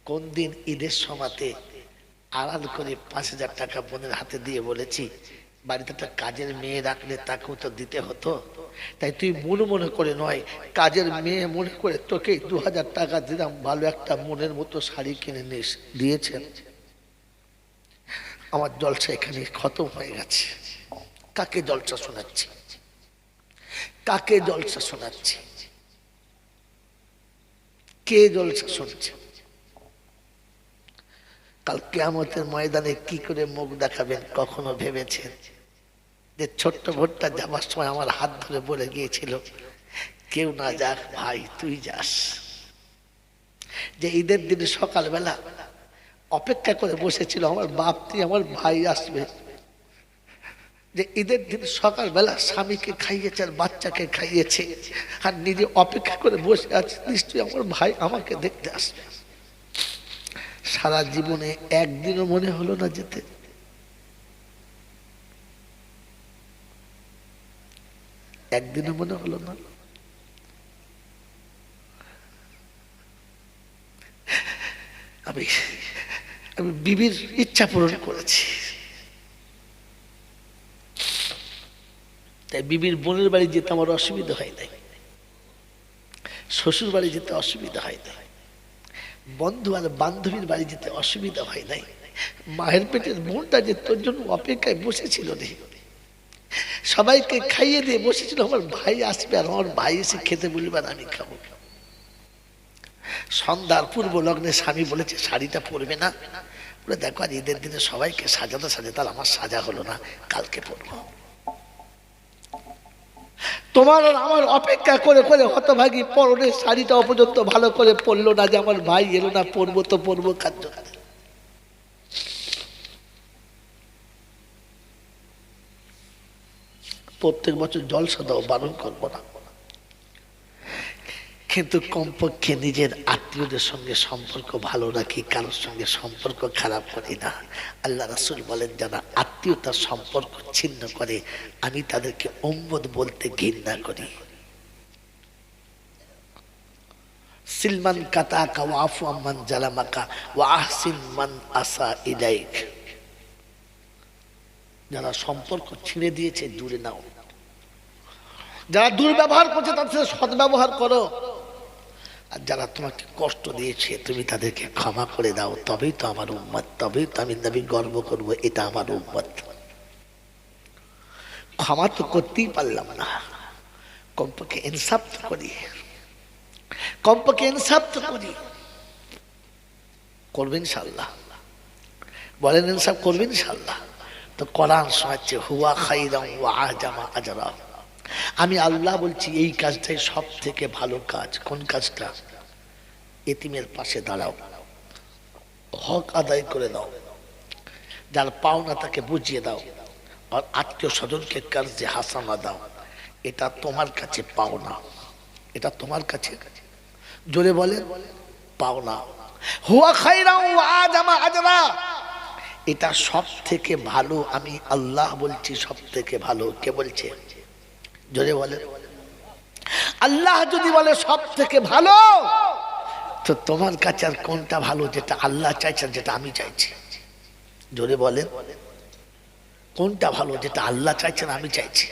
কোন দিন ঈদের সময়তে আড়াল করে 5,000 টাকা বোনের হাতে দিয়ে বলেছি, বাড়িতে একটা কাজের মেয়ে রাখলে তাকেও তো দিতে হতো, তাই তুই মনে মনে করে নয়, কাজের মেয়ে মনে করে তোকে 2,000 টাকা দিলাম, ভালো একটা মনের মতো শাড়ি কিনে নিস, দিয়েছেন। আমার জলসা এখানে খতম হয়ে গেছে। কাকে জলসা শোনাচ্ছি, কাকে জলসা শোনাচ্ছি, কে জলসা শুনছে? কাল কিয়ামতের ময়দানে কি করে মুখ দেখাবেন কখনো ভেবেছেন? যে ছোট্ট ভোটটা যাবার সময় আমার হাত ধরে বলে গিয়েছিল, কেউ না যাক ভাই তুই যাস। যে ঈদের দিন সকালবেলা অপেক্ষা করে বসেছিল আমার বাপ, আমার ভাই আসবে, যে ঈদের দিন সকালবেলা স্বামীকে খাইয়েছে আর বাচ্চাকে খাইয়েছে, আর নিজে অপেক্ষা করে বসে আছে নিশ্চয়ই আমার ভাই আমাকে দেখতে আসবে। সারা জীবনে একদিনও মনে হলো না যেতে? একদিনও মনে হলো না? আমি বিবির ইচ্ছা পূরণ করেছি, তাই বিবির বোনের বাড়ি যেতে আমার অসুবিধা হয় নাই, শ্বশুর বাড়ি যেতে অসুবিধা হয় নাই। বন্ধু আর বান্ধবীর বাড়ি যেতে অসুবিধা হয় নাই, মায়ের পেটের বোনটা যে তোর জন্য অপেক্ষায় বসেছিল রে, সবাইকে খাইয়ে দিয়ে বসেছিল, আমার ভাই আসবে আর আমার ভাই এসে খেতে বলবে আর আমি খাবো। সন্ধ্যার পূর্ব লগ্নে স্বামী বলেছে শাড়িটা পরবে না, বলে দেখো আর ঈদের দিনে সবাইকে সাজাতে সাজাতে আর আমার সাজা হলো না, কালকে পরবো। তোমার আর আমার অপেক্ষা করে করে হতভাগী পরনের শাড়িটা পর্যন্ত ভালো করে পরলো না, যে আমার ভাই এলো না, পরবো তো পরবো খাদ্য। প্রত্যেক বছর জলসা দাও, বারণ করবো না, কিন্তু কমপক্ষে নিজের আত্মীয়দের সঙ্গে সম্পর্ক ভালো রাখি, কারোর সঙ্গে সম্পর্ক খারাপ করি না। আল্লাহ রাসূল বলেন, যারা আত্মীয়তার সম্পর্ক ছিন্ন করে আমি তাদেরকে উম্মত বলতে ঘৃণা করি। সিলমান কাতাকা ওয়া আফু আম্মান জালামাকা ওয়া আহসিন মান আসা ইলাইক। যারা সম্পর্ক ছিঁড়ে দিয়েছে দূরে নাও, যারা দুর্ব্যবহার করছে তাদের সাথে সদ্ব্যবহার করো, আর যারা তোমাকে কষ্ট দিয়েছে তুমি তাদেরকে ক্ষমা করে দাও, তবেই তো আমার উম্মত, তবেই তো আমি নবী গর্ব করবো এটা আমার উম্মত। ক্ষমা তো করতেই পারলাম না, কমপক্ষে ইনসাফ তো করি, কমপক্ষে ইনসাফ তো করি। করবেন ইনশাআল্লাহ, বলেন ইনসাফ করবেন ইনশাআল্লাহ। তো কোরআন শোনাচ্ছে হুয়া খাইরাম ওয়া আজামা আজরা। আমি আল্লাহ বলছি এই কাজটাই সব থেকে ভালো কাজ। কোন কাজটা? এতিমের পাশে দাঁড়াও, হক আদায় করে দাও, যার পাওনা তাকে বুঝিয়ে দাও, আর আত্মীয় স্বজনকে কার্যে হাসানা দাও। এটা তোমার কাছে পাওনা, এটা তোমার কাছে, জোরে বলেন পাওনা। হুয়া খাইরাম ওয়া আজামা আজরা, এটা সব থেকে ভালো। আমি আল্লাহ বলছি সব থেকে ভালো। কে বলছে? জোরে বলেন। আল্লাহ যদি বলে সব থেকে ভালো, তো তোমার কাছে আর কোনটা ভালো যেটা আল্লাহ চাইছেন, যেটা আমি চাইছি? জোরে বলেন কোনটা ভালো যেটা আল্লাহ চাইছেন আমি চাইছি?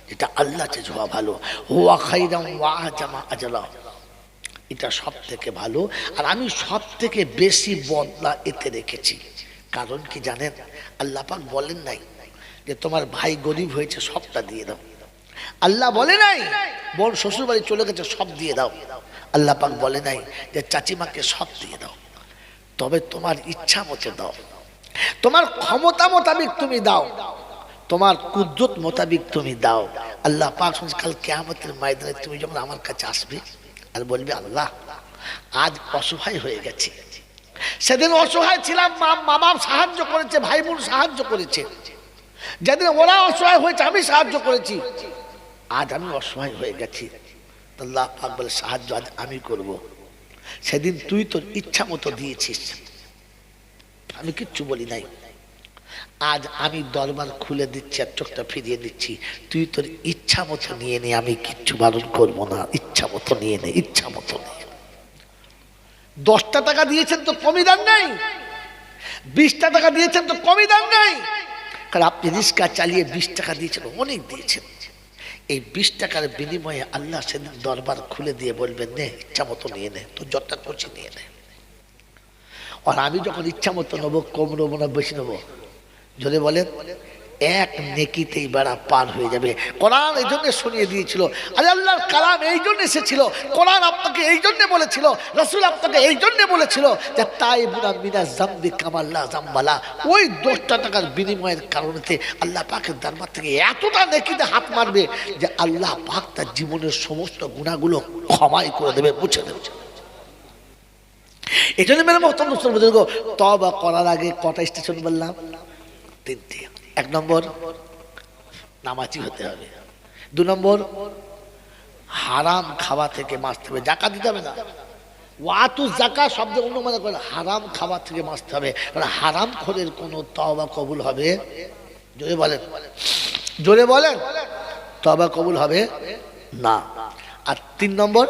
যেটা আল্লাহ চাইছে হওয়া ভালো। হুয়া খাইরাম ওয়া আজামা আজরা, এটা সব থেকে ভালো। আর আমি সব থেকে বেশি বদলা এতে রেখেছি। কারণ কি জানেন? আল্লাহ পাক বলেন নাই যে তোমার ভাই গরিব হয়েছে সবটা দিয়ে দাও। আল্লাহ বলে নাই বোন শ্বশুর বাড়ি চলে গেছে সব দিয়ে দাও। আল্লাহ পাক বলে নাই যে চাচিমাকে সব দিয়ে দাও। তবে তোমার ইচ্ছা মতো দাও, তোমার ক্ষমতা মোতাবিক তুমি দাও, তোমার কুদরত মোতাবিক তুমি দাও। আল্লাহ পাক কাল কিয়ামতের ময়দানে তুমি যখন আমার কাছে আসবে আর বলবে আল্লাহ আজ অসহায় হয়ে গেছি, সেদিন অসহায় ছিলাম, মা বাপ সাহায্য করেছে, ভাই বোন সাহায্য করেছে, যেদিন ওরা অসহায় হয়েছে আমি সাহায্য করেছি, আজ আমি অসহায় হয়ে গেছি। আল্লাহ পাক বলে সাহায্য আজ আমি করব। সেদিন তুই তোর ইচ্ছা মতো দিয়েছিস, আমি কিচ্ছু বলি নাই। আজ আমি দরবার খুলে দিচ্ছি আর চোখটা ফিরিয়ে দিচ্ছি, তুই তোর ইচ্ছা মতো নিয়ে নে, আমি কিচ্ছু বারণ করবো না। ইচ্ছা মতো নিয়ে নে, ইচ্ছা মতো নিয়ে। 10টা টাকা দিয়েছেন তো কমই দান নাই, 20টা টাকা দিয়েছেন তো কমই দান নাই। কারণ আপনি রিক্সা চালিয়ে 20 টাকা দিয়েছেন, অনেক দিয়েছেন। এই 20 টাকার বিনিময়ে আল্লাহ সেদিন দরবার খুলে দিয়ে বলবেন নে ইচ্ছা মতো নিয়ে নে, তোর যতটা করছি নিয়ে নে। আর আমি যখন ইচ্ছা মতো নেবো, কম নেবো না বেশি নেবো? যদি বলেন এক নেকিতেই বেড়া পার হয়ে যাবে। কোরআন এই জন্য শুনিয়ে দিয়েছিল, আরে আল্লাহর কালাম এই জন্য এসেছিল, কোরআন আপনাকে এই জন্য বলেছিল, রাসূল আপনাকে এই জন্য বলেছিল যে তাইবুনা মিনাজ যামবি কামাল্লা যামবালা। ওই 10টা টাকার বিনিময়ের কারণে আল্লাহ পাকের দরবার থেকে এতটা নেকিতে হাত মারবে যে আল্লাহ পাক তার জীবনের সমস্ত গুনাহগুলো ক্ষমাই করে দেবে, মুছে দেবে। এই জন্য মেরে মহতরম মুসলমান বুজুর্গ, তওবা করার আগে কটা স্টেশন বললাম? 3টে। 1 নম্বর নামাজি হতে হবে। 2 নম্বর হারাম খাওয়া থেকে বাঁচতে হবে, যাকাত দিতে হবে না। ওয়াতু যাকাত শব্দ অনুমান করে হারাম খাওয়া থেকে বাঁচতে হবে, কারণ হারাম খোরের কোনো তওবা কবুল হবে? জোরে বলেন, জোরে বলেন, তওবা কবুল হবে না। আর 3 নম্বর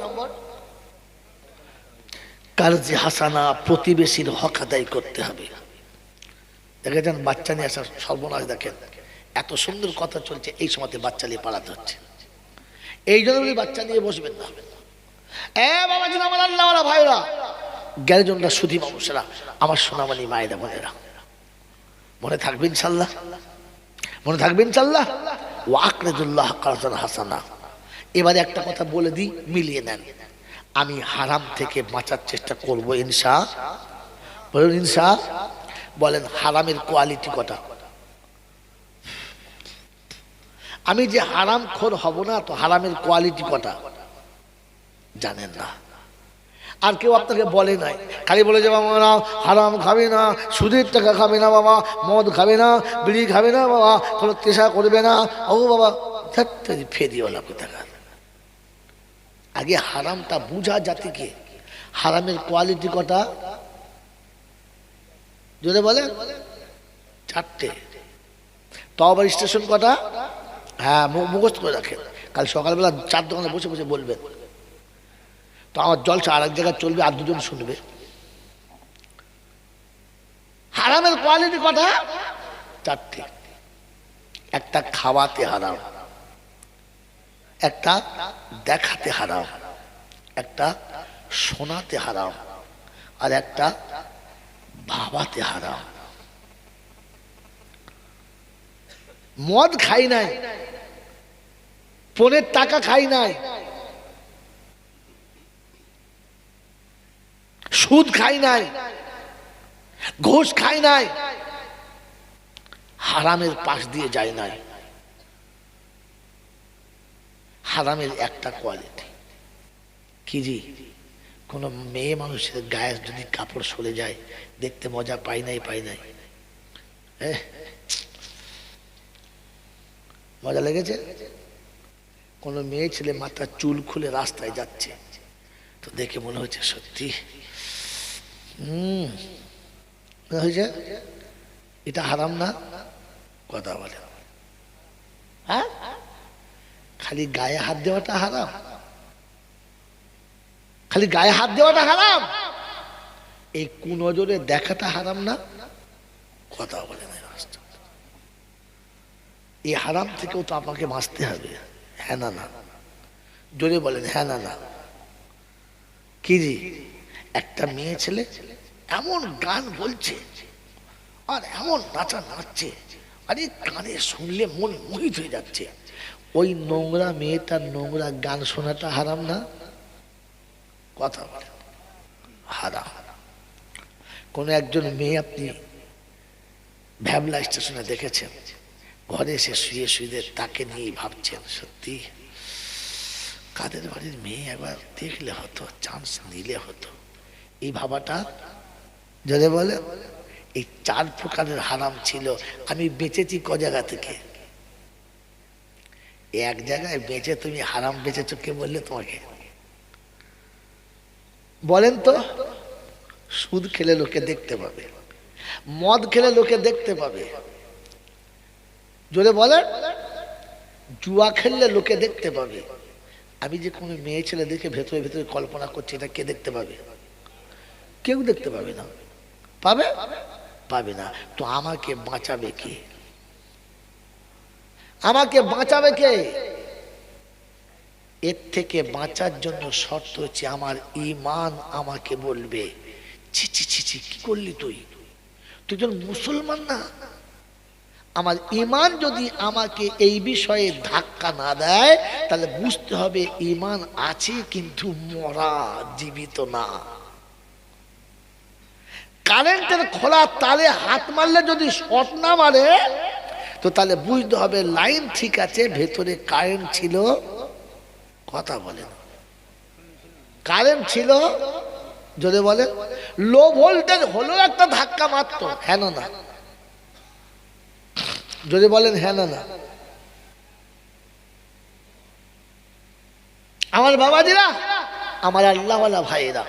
কারজে হাসানা, প্রতিবেশীর হক আদায় করতে হবে। দেখেছেন বাচ্চা নিয়ে আসার সর্বনাশ, দেখেন এত সুন্দর কথা চলছে, এই সময়তে বাচ্চা নিয়ে পালাতে হচ্ছে। এই জন্য বাচ্চা নিয়ে বসবেন না। বাবাজি আমার আল্লাহওয়ালা ভাইরা, জ্ঞানীজনরা, সুধী মানুষেরা, আমার সোনামণি মায়েরা, বোনেরা, মনে থাকবে ইনশাল্লাহ, মনে থাকবে ইনশাল্লাহ। ওয়াকরিদুল্লাহ কারজান হাসানা। এবারে একটা কথা বলে দিই, মিলিয়ে নেন। আমি হারাম থেকে বাঁচার চেষ্টা করব ইনশা, বলুন ইনশা। বলেন হারামের কোয়ালিটি কটা? আমি যে হারাম খোর হব না, তো হারামের কোয়ালিটি কটা জানেন না। আর কেউ আপনাকে বলে নাই, খালি বলে যে বাবা না হারাম খাবে না, সুদের টাকা খাবে না বাবা, মদ খাবে না, বিড়ি খাবে না বাবা, কোনো তেষা করবে না। ও বাবা ফেরিওয়ালা কোথাকার। আগে হারামটা বুঝা জাতিকে। হারামের কোয়ালিটি কটা যদি বলে? 4টে। তওবা স্টেশন কটা? হ্যাঁ, মুখস্থ করে রাখেন, কাল সকালবেলা 4 দোকানে বসে বসে বলবেন। তো আমার জলসা আর এক জায়গায় চলবে, আর 2জন শুনবে। হারামের কোয়ালিটি কটা? 4টে। একটা খাওয়াতে হারাম, একটা দেখাতে হারাম, একটা শোনাতে হারাম, আর একটা ভাবাতে হারাম। মদ খাই নাই, পনের টাকা খাই নাই, সুদ খাই নাই, ঘুষ খাই নাই, হারামের পাশ দিয়ে যায় নাই। হারামের একটা কোয়ালিটি কি জি? কোন মেয়ে মানুষের গায়ে যদি কাপড় সরে যায়, দেখতে মজা পাই নাই, পাই নাই? মজা লেগেছে? কোন মেয়ে ছেলে মাথার চুল খুলে রাস্তায় যাচ্ছে, তো দেখে মনে হচ্ছে সত্যি হয়েছে, এটা হারাম না? কথা বলে। হ্যাঁ, খালি গায়ে হাত দেওয়াটা হারাম, খালি গায়ে হাত দেওয়াটা হারাম, এই কুনজরে দেখাটা হারাম না? কথা বলে না। এই হারাম থেকেও তো আপনাকে বাঁচতে হবে, হ্যাঁ না না? জোরে বলেন হ্যাঁ না না? কি জি? একটা মেয়ে ছেলে এমন গান বলছে আর এমন নাচা নাচছে, আরে কানে শুনলে মন মোহিত হয়ে যাচ্ছে। ওই নোংরা মেয়েটার নোংরা গান শোনাটা হারাম না? কথা বলে হারাম। কোন একজন মেয়ে আপনি ভ্যাবলা স্টেশনে দেখেছেন, ঘরে এসে শুয়ে শুয়ে তাকে নিয়ে ভাবছেন, সত্যি কাদের বাড়ির মেয়ে একবার দেখলে হতো, চান্স নিলে হতো। এই ভাবাটা যদি বলে, এই 4 প্রকারের হারাম ছিল। আমি বেঁচেছি ক জায়গা থেকে? এক জায়গায় বেঁচে তুমি হারাম বেঁচেছো কে বললে তোমাকে? বলেন তো। সুদ খেলে লোকে দেখতে পাবে, মদ খেলে লোকে দেখতে পাবে, জোরে বলেন, জুয়া খেললে লোকে দেখতে পাবে। আমি যে কোনো মেয়ে ছেলে দেখে ভেতরে ভেতরে কল্পনা করছি, এটা কে দেখতে পাবে? কেউ দেখতে পাবে না। পাবে? পাবে না। তো আমাকে বাঁচাবে কে? আমাকে বাঁচাবে কে? এর থেকে বাঁচার জন্য শর্ত হচ্ছে আমার ঈমান আমাকে বলবে, ছি ছি ছি ছি, কি করলি তুই? তুই একজন মুসলমান না? আমার ঈমান যদি আমাকে এই বিষয়ে ধাক্কা না দেয়, তাহলে বুঝতে হবে ঈমান আছে কিন্তু মরা, জীবিত না। কারেন্টের খোলা তালে হাত মারলে যদি শর্ট না মারে, তো তাহলে বুঝতে হবে লাইন ঠিক আছে, ভেতরে কারেন্ট ছিল। কথা বলে, কারেন্ট ছিল, যদি বলে লো ভোল্টেজ হলো একটা ধাক্কা মারতো, হ্যাঁ না? যদি বলেন হ্যাঁ না? আমার বাবাজিরা, আমার আল্লাহওয়ালা ভাইয়েরা,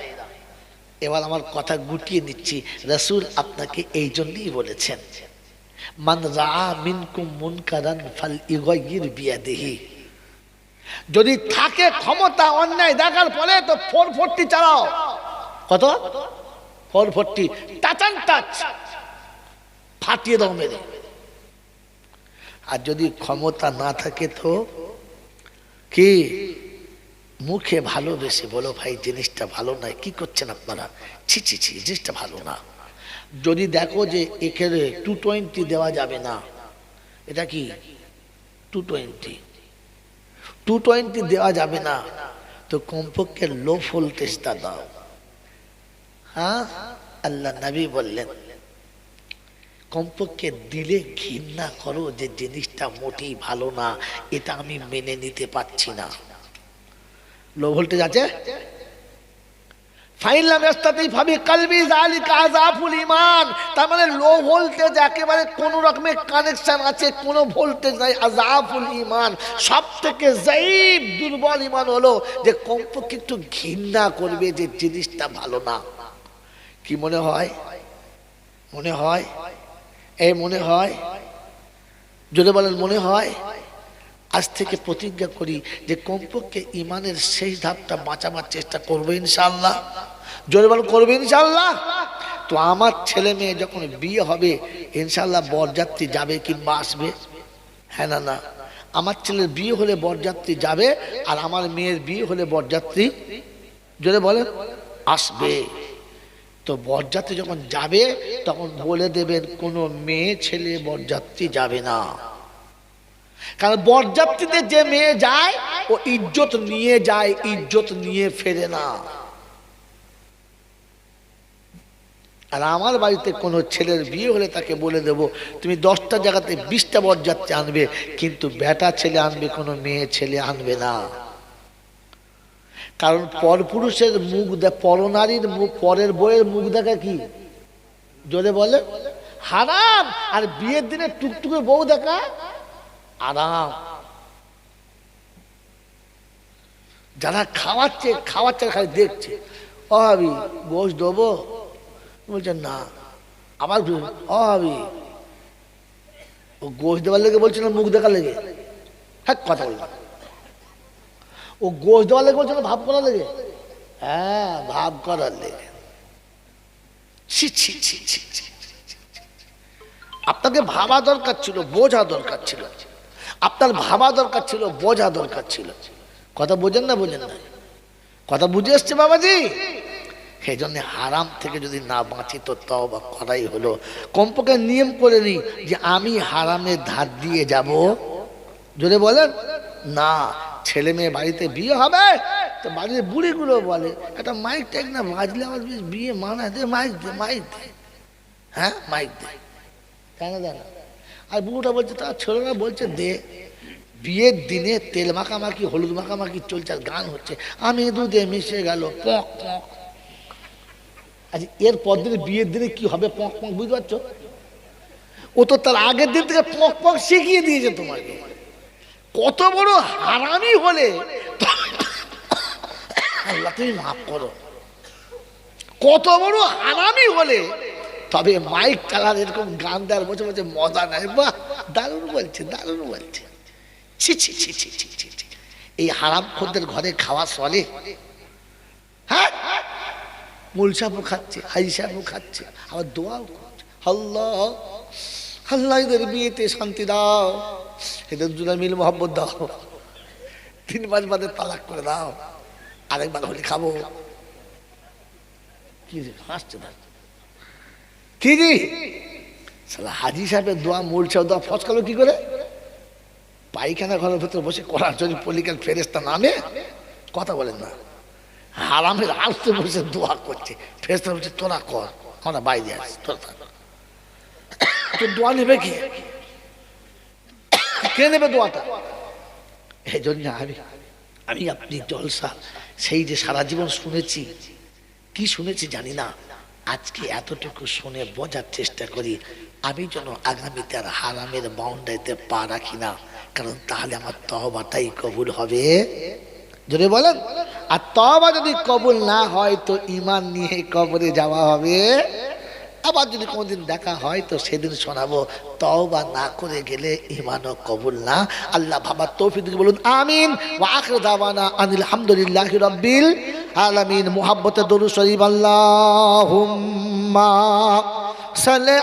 এবার আমার কথা গুটিয়ে নিচ্ছি। রাসূল আপনাকে এই জন্যই বলেছেন, মান রাআ মিনকুম মুনকারান ফালইগাইয়ির বিয়াদিহি। যদি থাকে ক্ষমতা অন্যায় দেখার পরে, তো 440 চালাও। কত? 440, টাচ অ্যান্ড টাচ, ফাটিয়ে দাও মেরে। আর যদি ক্ষমতা না থাকে তো কি মুখে ভালোবেসে বলো ভাই জিনিসটা ভালো নয়, কি করছেন আপনারা, ছি ছি ছি জিনিসটা ভালো না। যদি দেখো যে এখানে 220 দেওয়া যাবে না, এটা কি 220 দেওয়া যাবে না, তো কমপক্ষে লো ভোল্টেজটা দাও। হ্যাঁ, আল্লাহ নবী বললেন কমপক্ষে দিলে ঘৃণা করো যে জিনিসটা মোটেই ভালো না, এটা আমি মেনে নিতে পারছি না। লো ভোল্টেজ আছে, তার মানে লো ভোল্টেজ একেবারে কোন রকমের কানেকশন আছে, কোন ভোল্টেজ নাই, আযাফুল ঈমান। সব থেকে যায়ীফ দুর্বল ঈমান হলো যে কমপক্ষে একটু ঘৃণা করবে যে জিনিসটা ভালো না। কি মনে হয়, মনে হয়, এই মনে হয়, যদি বলেন মনে হয়, আজ থেকে প্রতিজ্ঞা করি যে কমপক্ষে ইমানের শেষ ধাপটা বাঁচাবার চেষ্টা করবে ইনশাআল্লাহ। জোরে বল, করবে ইনশাআল্লাহ। তো আমার ছেলে মেয়ে যখন বিয়ে হবে ইনশাআল্লাহ বরযাত্রী যাবে কিংবা আসবে? হ্যাঁ না না, আমার ছেলের বিয়ে হলে বরযাত্রী যাবে, আর আমার মেয়ের বিয়ে হলে বরযাত্রী, জোরে বলেন, আসবে। তো বরযাত্রী যখন যাবে তখন বলে দেবেন কোনো মেয়ে ছেলে বরযাত্রী যাবে না, কারণ বরযাত্রীতে যে মেয়ে যায় ও ইজ্জত নিয়ে যায়, ইজ্জত নিয়ে ফেরে না। আর আমার বাড়িতে কোনো ছেলের বিয়ে হলে তাকে বলে দেব তুমি 10টা জায়গাতে 20টা বরযাত্রী আনবে, কিন্তু বেটা ছেলে আনবে, কোনো মেয়ে ছেলে আনবে না। কারণ পরপুরুষের মুখ পরনারীর মুখ, পরের বইয়ের মুখ দেখা কি, জোরে বলে, হারাম। আর বিয়ের দিনে টুকটুকে বউ দেখা আরাম। যারা খাওয়াচ্ছে খালি দেখছে, ও ভাবি গোশ দেবো, বলছেন না, আবার ও ভাবি, ও গোশ দেওয়ার লেগে বলছে না মুখ দেখার লেগে? হ্যাঁ, কথা বললাম, ও গোশ দেওয়ার লেগে বলছে না ভাব করার লেগে? হ্যাঁ, ভাব করার লেগে। ছি ছি ছি ছি ছি। আপনাকে ভাবা দরকার ছিল, বোঝা দরকার ছিল, আপনার ভাবা দরকার ছিল, বোঝা দরকার ছিল। কথা বোঝেন না, বোঝেন না, কথা বুঝে এসছে বাবাজি। সেই জন্য হারাম থেকে যদি না বাঁচি তো তওবা করাই হলো। কমপক্ষে নিয়ম করে নি যে আমি হারামের ধার দিয়ে যাব, যদি বলেন না। ছেলে মেয়ে বাড়িতে বিয়ে হবে তো বাড়ির বুড়িগুলো বলে একটা মাইক টাইক না বাজলে আমার বিয়ে মানায়, দে মাইক দে, মাইক দে, হ্যাঁ মাইক দে, তাই না দেয় না? আর বুড়োটা বলছে, তার ছেলেরা বলছে দে। বিয়ের দিনে তেল মাখামাখি হলুদ মাখামাখি চলছে আর গান হচ্ছে, আমি দুধে মিশে গেল পক পক। আচ্ছা, এর পর দিনে বিয়ের দিনে কি হবে পক পক, বুঝতে পারছো? ও তো তার আগের দিন থেকে পক পক শিখিয়ে দিয়েছে তোমাকে। কত বড় হারামি হলে আল্লাহ তুমি মাফ করো, কত বড় হারামি হলে তবে মাইক চালার এরকম গান দেওয়ার বসে বসে মজা নাই। বাহ, দারুণ বলছে, দারুণ বলছে। ছি ছি ছি ছি ছি ছি ছি। এই হারাম খোরদের ঘরে খাওয়া চলে? হ্যাঁ, মুল সাহেবও খাচ্ছে, হাজি সাহেবও খাচ্ছে, আবার দোয়াও করছে, আল্লাহ আল্লাহ এদের বিয়েতে শান্তি দাও, এদের দুজনে মিল মোহাম্মত দাও, 3 মাস বাদে তালাক করে দাও, আরেকবার হলে খাবো। কি হাসছে না কি জি? শালা হাজি সাহেবের দোয়া, মুল সাহেব দোয়া ফসকালো কি করে? পায়খানা ঘরের ভেতরে বসে করার জন্য পলিকাল ফেরেস্তা নামে, কথা বলেন না, হারামের আলতে বসে দোয়া করছে, ফেরেস্তা বলছে তোরা কর, আমরা বাইরে আসি, তোরা তো দোয়া নেবে কে নেবে দোয়াটা? এই জন্য আমি আপনি জলসা সেই যে সারা জীবন শুনেছি, কি শুনেছি জানি না, আজকে এতটুকু শুনে বোঝার চেষ্টা করি আমি যেন আগামীতে আর হারামের বাউন্ডারিতে পা রাখি না, কারণ তাহলে আমার তওবাটাই কবুল হবে। যদি বলেন, আর তওবা যদি কবুল না হয় তো ঈমান নিয়ে কবরে যাওয়া হবে। আবার যদি কোনোদিন দেখা হয় তো সেদিন শোনাবো তওবা না করে গেলে ঈমানও কবুল না। আল্লাহ ভাবার তৌফিক দিন, বলুন আমিন। ওয়া আখিরু দাওয়ানা আনিল হামদুলিল্লাহি রাব্বিল আলামিন। মুহাব্বতে দরুদ শরীফ, আল্লাহুম্মা সাল্লি